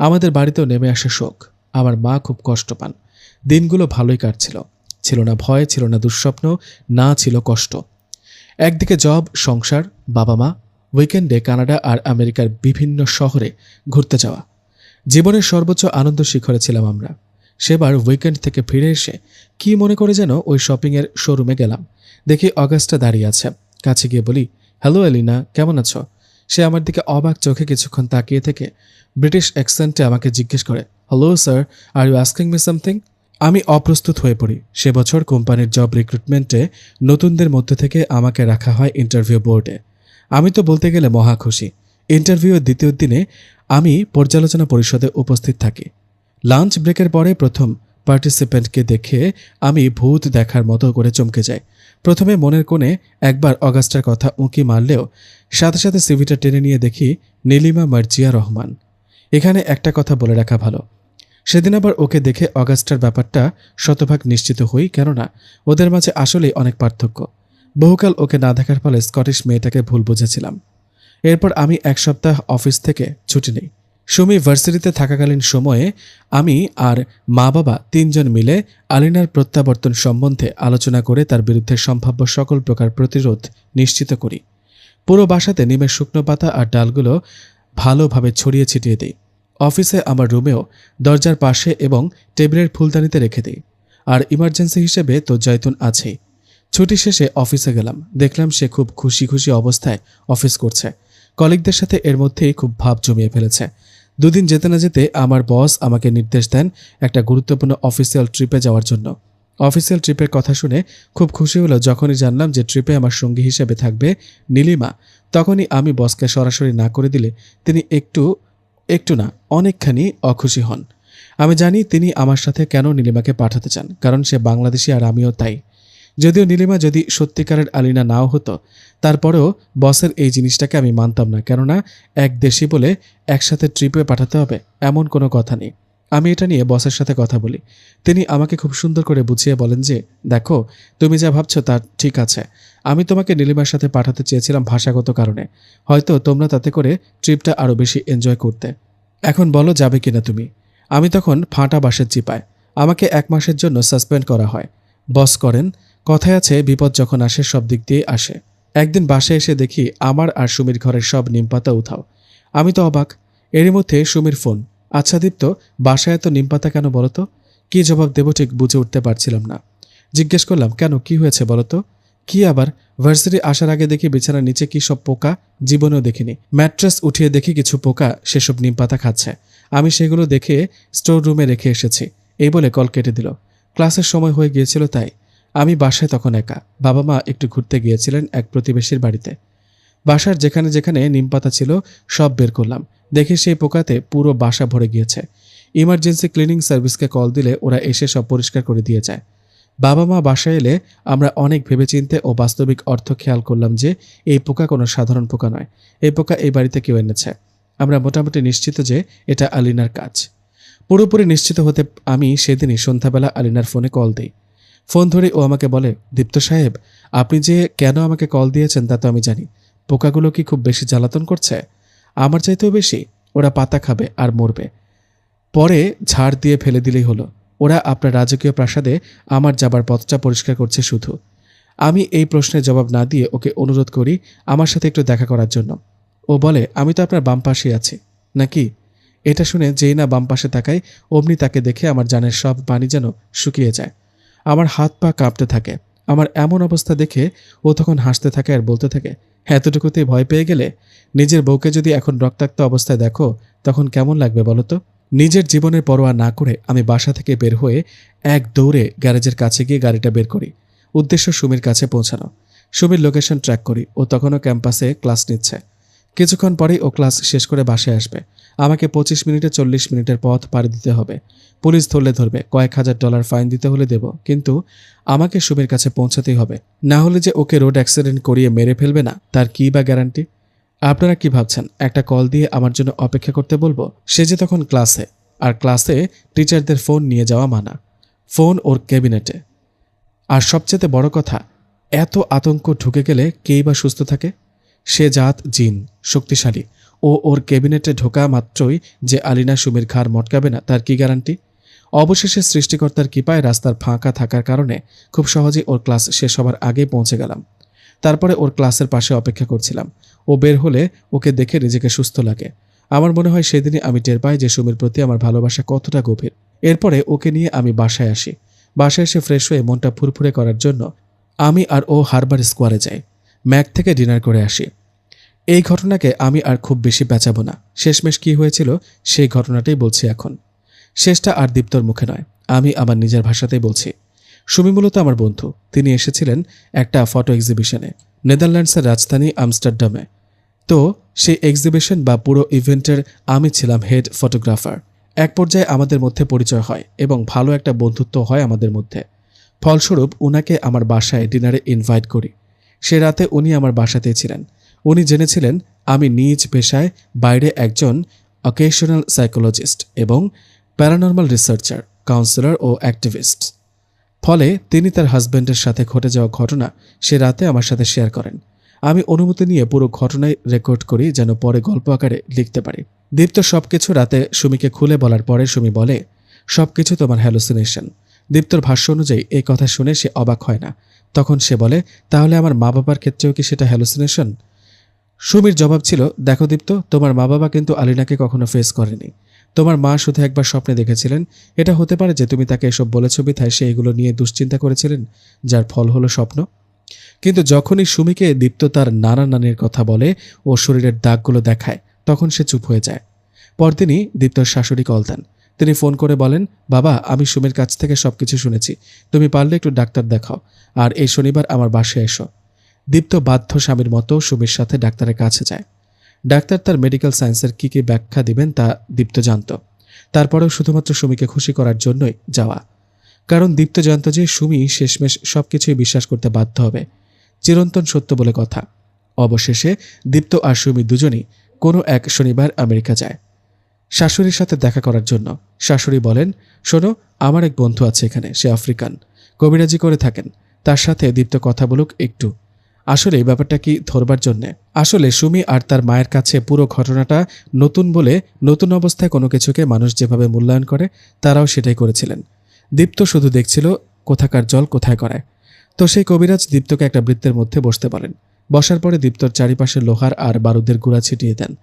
আমাদের বাড়িতেও নেমে আসে শোক। আমার মা খুব কষ্ট পান। দিনগুলো ভালোই কাটছিল, ছিল না ভয়, ছিল না দুঃস্বপ্ন, না ছিল কষ্ট। একদিকে জব, সংসার, বাবা মা, উইকেন্ডে কানাডা আর আমেরিকার বিভিন্ন শহরে ঘুরতে যাওয়া। জীবনের সর্বোচ্চ আনন্দ শিখরে ছিলাম আমরা। সেবার উইকেন্ড থেকে ফিরে এসে কি মনে করে যেন ওই শপিংয়ের শোরুমে গেলাম। দেখি অগাস্টা দাঁড়িয়ে আছে। কাছে গিয়ে বলি, হ্যালো এলিনা, কেমন আছো? সে আমার দিকে অবাক চোখে কিছুক্ষণ তাকিয়ে থেকে ব্রিটিশ অ্যাকসেন্টে আমাকে জিজ্ঞেস করে, hello sir, are you asking me something? আমি অপ্রস্তুত হয়ে পড়ি। সে বছর কোম্পানির জব রিক্রুটমেন্টে নতুনদের মধ্যে থেকে আমাকে রাখা হয় ইন্টারভিউ বোর্ডে। আমি তো বলতে গেলে মহা খুশি। ইন্টারভিউয়ের দ্বিতীয় দিনে আমি পর্যালোচনা পরিষদে উপস্থিত থাকি। লাঞ্চ ব্রেকের পরে প্রথম পার্টিসিপেন্টকে দেখে আমি ভূত দেখার মতো করে চমকে যাই। প্রথমে মনের কোণে একবার অগাস্টার কথা উঁকি মারলেও সাথে সাথে সিভিটা টেনে নিয়ে দেখি নীলিমা মার্জিয়া রহমান। এখানে একটা কথা বলে রাখা ভালো, সেদিন আবার ওকে দেখে অগাস্টার ব্যাপারটা শতভাগ নিশ্চিত হই, কেননা ওদের মাঝে আসলেই অনেক পার্থক্য। বহুকাল ওকে না দেখার ফলে স্কটিশ মেয়েটাকে ভুল বুঝেছিলাম। এরপর আমি এক সপ্তাহ অফিস থেকে ছুটি নেই। সুমি ভার্সিটিতে থাকাকালীন সময়ে আমি আর মা বাবা তিনজন মিলে আলিনার প্রত্যাবর্তন সম্বন্ধে আলোচনা করে তার বিরুদ্ধে সম্ভাব্য সকল প্রকার প্রতিরোধ নিশ্চিত করি। পুরো বাসাতে নিমের শুকনো পাতা আর ডালগুলো ভালোভাবে ছড়িয়ে ছিটিয়ে দিই। অফিসে আমার রুমেও দরজার পাশে এবং টেবিলের ফুলদানিতে রেখে দিই। আর ইমার্জেন্সি হিসেবে তো জয়তুন আছেই। ছুটি শেষে অফিসে গেলাম, দেখলাম সে খুব খুশি খুশি অবস্থায় অফিস করছে। কলিগদের সাথে এর মধ্যেই খুব ভাব জমিয়ে ফেলেছে। দুদিন যেতে না যেতে আমার বস আমাকে নির্দেশ দেন একটা গুরুত্বপূর্ণ অফিসিয়াল ট্রিপে যাওয়ার জন্য। অফিসিয়াল ট্রিপের কথা শুনে খুব খুশি হলো যখনই জানলাম যে ট্রিপে আমার সঙ্গী হিসেবে থাকবে নীলিমা। তখনই আমি বসকে সরাসরি না করে দিলে তিনি একটু না অনেকখানি অখুশি হন। আমি জানি তিনি আমার সাথে কেন নীলিমাকে পাঠাতে চান, কারণ সে বাংলাদেশি আর আমিও তাই। যদিও নীলিমা যদি সত্যিকারের আলিনা নাও হতো, তারপরেও বসের এই জিনিসটাকে আমি মানতাম না, কেননা এক দেশি বলে একসাথে ট্রিপে পাঠাতে হবে এমন কোনো কথা নেই। আমি এটা নিয়ে বসের সাথে কথা বলি। তিনি আমাকে খুব সুন্দর করে বুঝিয়ে বলেন যে, দেখো, তুমি যা ভাবছো তা ঠিক আছে। আমি তোমাকে নীলিমার সাথে পাঠাতে চেয়েছিলাম ভাষাগত কারণে, হয়তো তোমরা তাতে করে ট্রিপটা আরও বেশি এনজয় করতে। এখন বলো যাবে কিনা তুমি? আমি তখন ফাঁটা বাঁশের চিপায়। আমাকে 1 মাসের জন্য সাসপেন্ড করা হয়। বস করেন, কথায় আছে বিপদ যখন আসে সব দিক দিয়ে আসে। একদিন বাসায় এসে দেখি আমার আর সুমির ঘরের সব নিমপাতা উধাও। আমি তো অবাক। এরই মধ্যে সুমির ফোন, আচ্ছা দীপ্ত, বাসায় এত নিমপাতা কেন বলতো? কি জবাব দেব ঠিক বুঝে উঠতে পারছিলাম না। জিজ্ঞেস করলাম, কেন, কি হয়েছে বলতো? কি আবার? ভার্সিটি আসার আগে দেখি বিছানার নিচে কি সব পোকা, জীবনেও দেখিনি। ম্যাট্রেস উঠিয়ে দেখি কিছু পোকা সেসব নিমপাতা খাচ্ছে। আমি সেগুলো দেখে স্টোর রুমে রেখে এসেছি। এই বলে কল কেটে দিল। ক্লাসের সময় হয়ে গিয়েছিল তাই। আমি বাসায় তখন একা। বাবা মা একটু ঘুরতে গিয়েছিলেন এক প্রতিবেশীর বাড়িতে। বাসার যেখানে যেখানে নিমপাতা ছিল সব বের করলাম। দেখি সেই পোকাতে পুরো বাসা ভরে গিয়েছে। ইমার্জেন্সি ক্লিনিং সার্ভিসকে কল দিলে ওরা এসে সব পরিষ্কার করে দিয়ে যায়। বাবা মা বাসায় এলে আমরা অনেক ভেবেচিন্তে ও বাস্তবিক অর্থ খেয়াল করলাম যে এই পোকা কোনো সাধারণ পোকা নয়। এই পোকা এই বাড়িতে কেউ এনেছে। আমরা মোটামুটি নিশ্চিত যে এটা আলিনার কাজ। পুরোপুরি নিশ্চিত হতে আমি সেদিনই সন্ধ্যাবেলা আলিনার ফোনে কল দিই। ফোন ধরে ও আমাকে বলে, দীপ্ত সাহেব, আপনি যে কেন আমাকে কল দিয়েছেন তা তো আমি জানি। পোকাগুলো কি খুব বেশি জ্বালাতন করছে? আমার চাইতেও বেশি? ওরা পাতা খাবে আর মরবে, পরে ঝাড় দিয়ে ফেলে দিলেই হলো। ওরা আপনার রাজকীয় প্রাসাদে আমার যাবার পথটা পরিষ্কার করছে শুধু। আমি এই প্রশ্নের জবাব না দিয়ে ওকে অনুরোধ করি আমার সাথে একটু দেখা করার জন্য। ও বলে, আমি তো আপনার বাম পাশেই আছি নাকি? এটা শুনে যেই না বাম পাশে তাকাই, অমনি তাকে দেখে আমার জানের সব পানি যেন শুকিয়ে যায়। আমার হাত পা কাঁপতে থাকে। আমার এমন অবস্থা দেখে ও তখন হাসতে থাকে আর বলতে থাকে, এতটুকুতেই ভয় পেয়ে গেলে? নিজের বউকে যদি এখন রক্তাক্ত অবস্থায় দেখো তখন কেমন লাগবে বলো তো? নিজের জীবনের পরোয়া না করে আমি বাসা থেকে বের হয়ে এক দৌড়ে গ্যারেজের কাছে গিয়ে গাড়িটা বের করি। উদ্দেশ্য সুমির কাছে পৌঁছানো। সুমির লোকেশন ট্র্যাক করি। ও তখনও ক্যাম্পাসে ক্লাস নিচ্ছে। কিছুক্ষণ পরেই ও ক্লাস শেষ করে বাসায় আসবে। আমাকে 25 মিনিটে 40 মিনিটের পথ পাড়ি দিতে হবে। পুলিশ ধরলে ধরবে, কয়েক হাজার ডলার ফাইন দিতে হলে দেব, কিন্তু আমাকে সুমির কাছে পৌঁছাতেই হবে। না হলে যে ওকে রোড অ্যাক্সিডেন্ট করিয়ে মেরে ফেলবে না তার কী বা গ্যারান্টি? আপনারা কি ভাবছেন একটা কল দিয়ে আমার জন্য অপেক্ষা করতে বলবো? সে যে তখন ক্লাসে, আর ক্লাসে টিচারদের ফোন নিয়ে যাওয়া মানা। ফোন ওর ক্যাবিনেটে। আর সবচেয়ে বড় কথা, এত আতঙ্ক ঢুকে গেলে কেই বা সুস্থ থাকে? সে জাত জিন, শক্তিশালী। ও ওর ক্যাবিনেটে ঢোকা মাত্রই যে আলিনা সুমির ঘাড় মটকাবে না তার কি গ্যারান্টি? অবশেষে সৃষ্টিকর্তার কৃপায় রাস্তার ফাঁকা থাকার কারণে খুব সহজেই ওর ক্লাস শেষ হবার আগেই পৌঁছে গেলাম। তারপরে ওর ক্লাসের পাশে অপেক্ষা করছিলাম। ও বের হলে ওকে দেখে নিজেকে সুস্থ লাগে। আমার মনে হয় সেদিনই আমি টের পাই যে সুমির প্রতি আমার ভালোবাসা কতটা গভীর। এরপরে ওকে নিয়ে আমি বাসায় আসি। বাসায় এসে ফ্রেশ হয়ে মনটা ফুরফুরে করার জন্য আমি আর ও হারবার স্কোয়ারে যাই। ম্যাক থেকে ডিনার করে আসি। এই ঘটনাকে আমি আর খুব বেশি পেঁচাবো না। শেষমেশ কি হয়েছিল সেই ঘটনাটাই বলছি এখন। শেষটা আর দীপ্তর মুখে নয়, আমি আমার নিজের ভাষাতেই বলছি। সুমি মূলত আমার বন্ধু। তিনি এসেছিলেন একটা ফটো এক্সিবিশনে নেদারল্যান্ডসের রাজধানী আমস্টারডামে। তো সেই এক্সিবিশন বা পুরো ইভেন্টের আমি ছিলাম হেড ফটোগ্রাফার। এক পর্যায়ে আমাদের মধ্যে পরিচয় হয় এবং ভালো একটা বন্ধুত্ব হয় আমাদের মধ্যে। ফলস্বরূপ উনাকে আমার বাসায় ডিনারে ইনভাইট করি। সে রাতে উনি আমার বাসাতেই ছিলেন। উনি জেনেছিলেন আমি নিজ পেশায় বাইরে একজন অকেশনাল সাইকোলজিস্ট এবং প্যারানর্মাল রিসার্চার, কাউন্সিলর ও অ্যাক্টিভিস্ট। ফলে তিনি তার হাজব্যান্ডের সাথে ঘটে যাওয়া ঘটনা সে রাতে আমার সাথে শেয়ার করেন। আমি অনুমতি নিয়ে পুরো ঘটনায় রেকর্ড করি যেন পরে গল্প আকারে লিখতে পারি। দীপ্ত সবকিছু রাতে সুমিকে খুলে বলার পরে সুমি বলে, সবকিছু তোমার হ্যালুসিনেশন। দীপ্তর ভাষ্য অনুযায়ী এই কথা শুনে সে অবাক হয় না। তখন সে বলে, তাহলে আমার মা বাবার ক্ষেত্রেও কি সেটা হ্যালুসিনেশন? সুমির জবাব ছিল, দেখো দীপ্ত, তোমার মা বাবা কিন্তু আলিনাকে কখনো ফেস করেনি। তোমার মা শুধু একবার স্বপ্নে দেখেছিলেন। এটা হতে পারে যে তুমি তাকে এসব বলেছ বিধায় সে এগুলো নিয়ে দুশ্চিন্তা করেছিলেন, যার ফল হলো স্বপ্ন। কিন্তু যখনই সুমিকে দীপ্ত তার নানা নানির কথা বলে ও শরীরের দাগগুলো দেখায় তখন সে চুপ হয়ে যায়। পরদিনই দীপ্তর শাশুড়ি কল দেন। তিনি ফোন করে বলেন, বাবা, আমি সুমির কাছ থেকে সবকিছু শুনেছি। তুমি পারলে একটু ডাক্তার দেখাও আর এই শনিবার আমার বাসায় এসো। দীপ্ত বাধ্য স্বামীর মতো সুমির সাথে ডাক্তারের কাছে যায়। ডাক্তার তার মেডিকেল সায়েন্সের কী ব্যাখ্যা দিবেন তা দীপ্ত জানত। তারপরেও শুধুমাত্র সুমিকে খুশি করার জন্যই যাওয়া। কারণ দীপ্ত জানত যে সুমি শেষমেশ সবকিছুই বিশ্বাস করতে বাধ্য হবে। চিরন্তন সত্য বলে কথা। অবশেষে দীপ্ত আর সুমি দুজনই কোনো এক শনিবার আমেরিকা যায় শাশুড়ির সাথে দেখা করার জন্য। শাশুড়ি বলেন, শোনো, আমার এক বন্ধু আছে এখানে, সে আফ্রিকান, কবিরাজি করে থাকেন, তার সাথে দীপ্ত কথা বলুক একটু। আসলে এই ব্যাপারটা কি ধরবার জন্যে? আসলে সুমি আর তার মায়ের কাছে পুরো ঘটনাটা নতুন বলে নতুন অবস্থায় কোনো কিছুকে মানুষ যেভাবে মূল্যায়ন করে তারাও সেটাই করেছিলেন। দীপ্ত শুধু দেখছিল কোথাকার জল কোথায় করায়। তো সেই কবিরাজ দীপ্তকে একটা বৃত্তের মধ্যে বসতে বলেন। বসার পরে দীপ্তর চারিপাশে লোহার আর বারুদের গুঁড়া ছিটিয়ে দেন।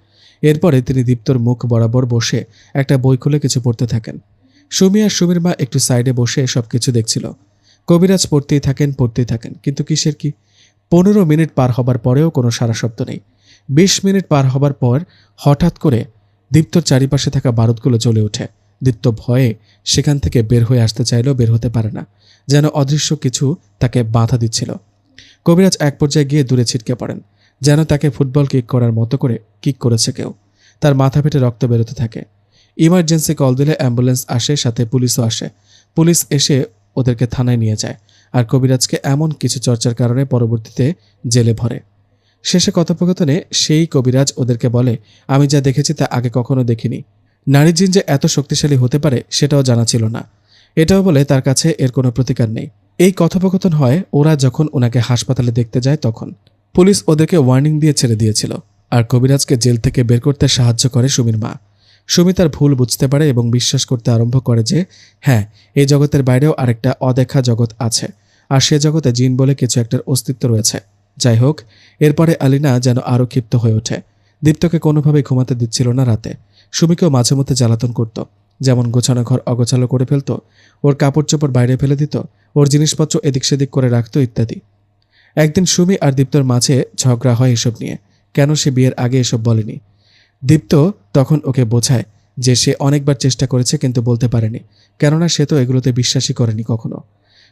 এরপরে তিনি দীপ্তর মুখ বরাবর বসে একটা বই খুলে কিছু পড়তে থাকেন। সুমি আর সুমির মা একটু সাইডে বসে সবকিছু দেখছিল। কবিরাজ পড়তেই থাকেন, কিন্তু কিসের কি? 15 মিনিট পার হবার পরেও কোনো সারা শব্দ নেই। 20 মিনিট পার হবার পর হঠাৎ করে দীপ্তর চারিপাশে থাকা বারুদগুলো জ্বলে ওঠে। দীপ্ত ভয়ে সেখান থেকে বের হয়ে আসতে চাইলেও বের হতে পারে না, যেন অদৃশ্য কিছু তাকে বাধা দিচ্ছিল। কবিরাজ এক পর্যায়ে গিয়ে দূরে ছিটকে পড়েন, যেন তাকে ফুটবল কিক করার মতো করে কিক করেছে কেউ। তার মাথা ফেটে রক্ত বেরোতে থাকে। ইমার্জেন্সি কল দিলে অ্যাম্বুলেন্স আসে, সাথে পুলিশও আসে। পুলিশ এসে ওদেরকে থানায় নিয়ে যায় আর কবিরাজকে এমন কিছু চর্চার কারণে পরবর্তীতে জেলে ভরে। শেষে কথোপকথনে সেই কবিরাজ ওদেরকে বলে, আমি যা দেখেছি তা আগে কখনো দেখিনি। নারী জিন যে এত শক্তিশালী হতে পারে সেটাও জানা ছিল না। এটাও বলে তার কাছে এর কোনো প্রতিকার নেই। এই কথোপকথন হয় ওরা যখন ওনাকে হাসপাতালে দেখতে যায় তখন। পুলিশ ওদেরকে ওয়ার্নিং দিয়ে ছেড়ে দিয়েছিল, আর কবিরাজকে জেল থেকে বের করতে সাহায্য করে সুমির মা। সুমি তার ভুল বুঝতে পারে এবং বিশ্বাস করতে আরম্ভ করে যে হ্যাঁ, এই জগতের বাইরেও আরেকটা অদেখা জগৎ আছে, আর সে জগতে জিন বলে কিছু একটার অস্তিত্ব রয়েছে। যাই হোক, এরপরে আলিনা যেন আরও ক্ষিপ্ত হয়ে ওঠে। দীপ্তকে কোনোভাবেই ঘুমাতে দিচ্ছিল না রাতে। সুমিকেও মাঝে মধ্যে জ্বালাতন করত, যেমন গোছানো ঘর অগোছালো করে ফেলত, ওর কাপড় চোপড় বাইরে ফেলে দিত, ওর জিনিসপত্র এদিক সেদিক করে রাখত ইত্যাদি। একদিন সুমি আর দীপ্তর মাঝে ঝগড়া হয় এসব নিয়ে, কেন সে বিয়ের আগে এসব বলেনি। দীপ্ত তখন ওকে বোঝায় যে সে অনেকবার চেষ্টা করেছে কিন্তু বলতে পারেনি, কেননা সে তো এগুলোতে বিশ্বাসই করেনি কখনো।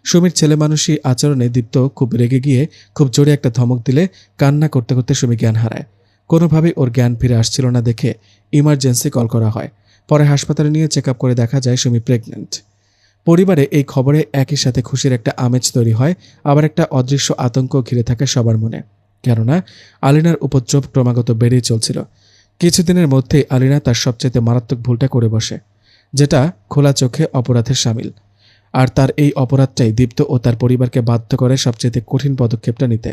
সুমির ছেলে মানুষই আচরণে দীপ্ত খুব রেগে গিয়ে খুব জোরে একটা ধমক দিলে কান্না করতে করতে সুমি জ্ঞান হারায়। কোনোভাবেই ওর জ্ঞান ফিরে আসছিল না দেখে ইমার্জেন্সি কল করা হয়। পরে হাসপাতালে নিয়ে চেক আপ করে দেখা যায় সুমি প্রেগন্যান্ট। পরিবারে এই খবরে একই সাথে খুশির একটা আমেজ তৈরি হয়, আবার একটা অদৃশ্য আতঙ্ক ঘিরে থাকে সবার মনে, কেননা আলিনার উপদ্রব ক্রমাগত বেড়েই চলছিল। কিছুদিনের মধ্যেই আলিনা তার সবচেয়ে মারাত্মক ভুলটা করে বসে, যেটা খোলা চোখে অপরাধের শামিল। আর তার এই অপরাধটাই দীপ্ত ও তার পরিবারকে বাধ্য করে সবচেয়ে কঠিন পদক্ষেপটা নিতে।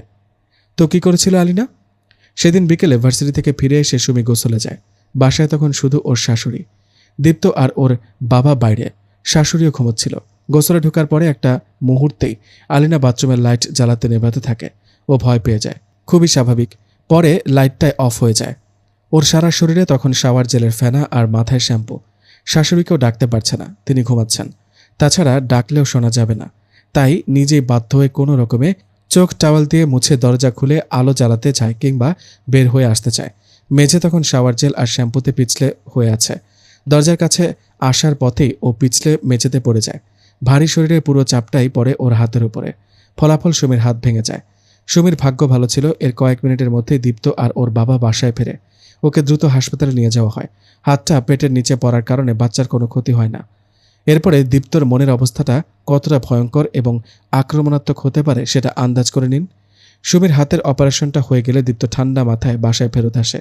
তো কি করেছিল আলিনা? সেদিন বিকেলে ভার্সিটি থেকে ফিরে এসে সুমি গোসলে যায়। বাসায় তখন শুধু ওর শাশুড়ি, দীপ্ত আর ওর বাবা বাইরে। শাশুড়িও ঘুমোচ্ছিল। গোসলে ঢোকার পরে একটা মুহূর্তেই আলিনা বাথরুমের লাইট জ্বালাতে নেভাতে থাকে। ও ভয় পেয়ে যায়, খুবই স্বাভাবিক। পরে লাইটটাই অফ হয়ে যায়। ওর সারা শরীরে তখন শাওয়ার জেলের ফেনা আর মাথায় শ্যাম্পু। শাশুড়িকেও ডাকতে পারছে না, তিনি ঘুমাচ্ছেন। তাছাড়া ডাকলেও শোনা যাবে না, তাই নিজেই বাধ্য হয়ে কোনো রকমে চোখ টাওয়াল দিয়ে মুছে দরজা খুলে আলো জ্বালাতে চায় কিংবা বের হয়ে আসতে চায়। মেঝে তখন শাওয়ার জেল আর শ্যাম্পুতে পিছলে হয়ে আছে। দরজার কাছে আসার পথেই ও পিছলে মেঝেতে পড়ে যায়। ভারী শরীরের পুরো চাপটাই পড়ে ওর হাতের উপরে। ফলাফল সুমির হাত ভেঙে যায়। সুমির ভাগ্য ভালো ছিল, এর কয়েক মিনিটের মধ্যেই দীপ্ত আর ওর বাবা বাসায় ফেরে। ওকে দ্রুত হাসপাতালে নিয়ে যাওয়া হয়। হাতটা পেটের নিচে পড়ার কারণে বাচ্চার কোনো ক্ষতি হয় না। এরপরে দীপ্তর মনের অবস্থাটা কতটা ভয়ঙ্কর এবং আক্রমণাত্মক হতে পারে সেটা আন্দাজ করে নিন। সুমির হাতের অপারেশনটা হয়ে গেলে দীপ্ত ঠান্ডা মাথায় বাসায় ফেরত আসে।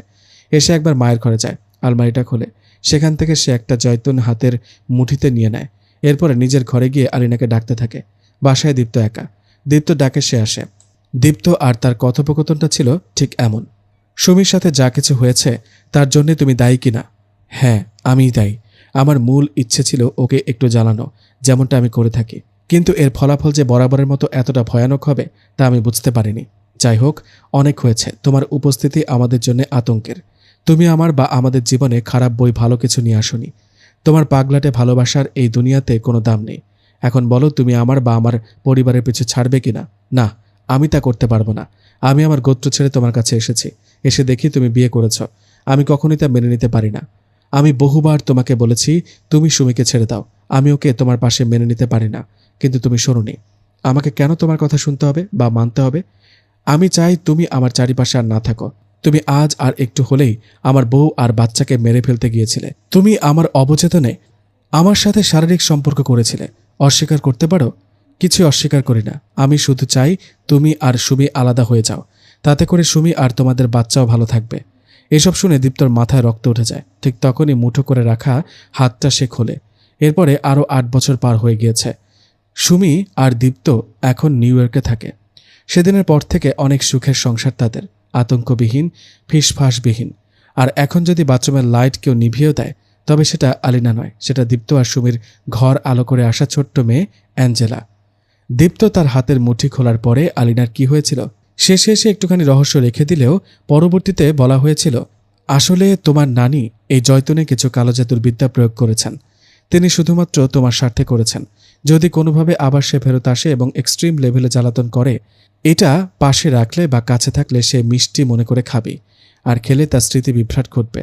এসে একবার মায়ের ঘরে যায়, আলমারিটা খোলে। সেখান থেকে সে একটা জয়তুন হাতের মুঠিতে নিয়ে নেয়। এরপরে নিজের ঘরে গিয়ে আলিনাকে ডাকতে থাকে। বাসায় দীপ্ত একা। দীপ্ত ডাকে সে আসে। দীপ্ত আর তার কথোপকথনটা ছিল ঠিক এমন: সুমির সাথে যা কিছু হয়েছে তার জন্য তুমি দায়ী কিনা? হ্যাঁ, আমিই দায়ী। আমার মূল ইচ্ছে ছিল ওকে একটু জ্বালানো, যেমনটা আমি করে থাকি, কিন্তু এর ফলাফল যে বরাবরের মতো এতটা ভয়ানক হবে তা আমি বুঝতে পারিনি। যাই হোক, অনেক হয়েছে। তোমার উপস্থিতি আমাদের জন্য আতঙ্কের। তুমি আমার বা আমাদের জীবনে খারাপ বই ভালো কিছু নিয়ে আসোনি। তোমার পাগলাটে ভালোবাসার এই দুনিয়াতে কোনো দাম নেই। এখন বলো, তুমি আমার বা আমার পরিবারের পিছু ছাড়বে কিনা? না, আমি তা করতে পারবো না। আমি আমার গোত্র ছেড়ে তোমার কাছে এসেছি। এসে দেখি তুমি বিয়ে করেছ। আমি কখনই তা মেনে নিতে পারি না। আমি বহুবার তোমাকে বলেছি তুমি সুমিকে ছেড়ে দাও। আমি ওকে তোমার পাশে মেনে নিতে পারি না, কিন্তু তুমি শোনোনি। আমাকে কেন তোমার কথা শুনতে হবে বা মানতে হবে? আমি চাই তুমি আমার চারিপাশে আর না থাকো। তুমি আজ আর একটু হলেই আমার বউ আর বাচ্চাকে মেরে ফেলতে গিয়েছিলে। তুমি আমার অবচেতনে আমার সাথে শারীরিক সম্পর্ক করেছিলে। অস্বীকার করতে পারো? কিছু অস্বীকার করি না। আমি শুধু চাই তুমি আর সুমি আলাদা হয়ে যাও। তাতে করে সুমি আর তোমাদের বাচ্চাও ভালো থাকবে। এসব শুনে দীপ্তর মাথায় রক্ত উঠে যায়। ঠিক তখনই মুঠো করে রাখা হাতটা সে খোলে। এরপরে আরও 8 বছর পার হয়ে গিয়েছে। সুমি আর দীপ্ত এখন নিউ ইয়র্কে থাকে। সেদিনের পর থেকে অনেক সুখের সংসার তাদের, আতঙ্কবিহীন, ফিসফাসবিহীন। আর এখন যদি বাথরুমের লাইট কেউ নিভিয়েও দেয়, তবে সেটা আলিনা নয়, সেটা দীপ্ত আর সুমির ঘর আলো করে আসা ছোট্ট মেয়ে অ্যাঞ্জেলা। দীপ্ত তার হাতের মুঠি খোলার পরে আলিনার কি হয়েছিল শেষে এসে একটুখানি রহস্য রেখে দিলেও পরবর্তীতে বলা হয়েছিল, আসলে তোমার নানি এই জয়তুনে কিছু কালো জাদুর বিদ্যা প্রয়োগ করেছেন। তিনি শুধুমাত্র তোমার স্বার্থে করেছেন। যদি কোনোভাবে আবার সে ফেরত আসে এবং এক্সট্রিম লেভেলে জ্বালাতন করে, এটা পাশে রাখলে বা কাছে থাকলে সে মিষ্টি মনে করে খাবে, আর খেলে তার স্মৃতি বিভ্রাট ঘটবে।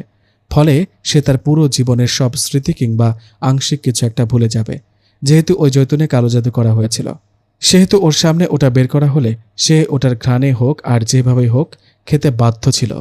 ফলে সে তার পুরো জীবনের সব স্মৃতি কিংবা আংশিক কিছু একটা ভুলে যাবে। যেহেতু ওই জৈতুনে কালো জাদু করা হয়েছিল, সেহেতু ওর সামনে ওটা বের করা হলে সে ওটার ঘ্রাণে হোক আর যেভাবেই হোক খেতে বাধ্য ছিল।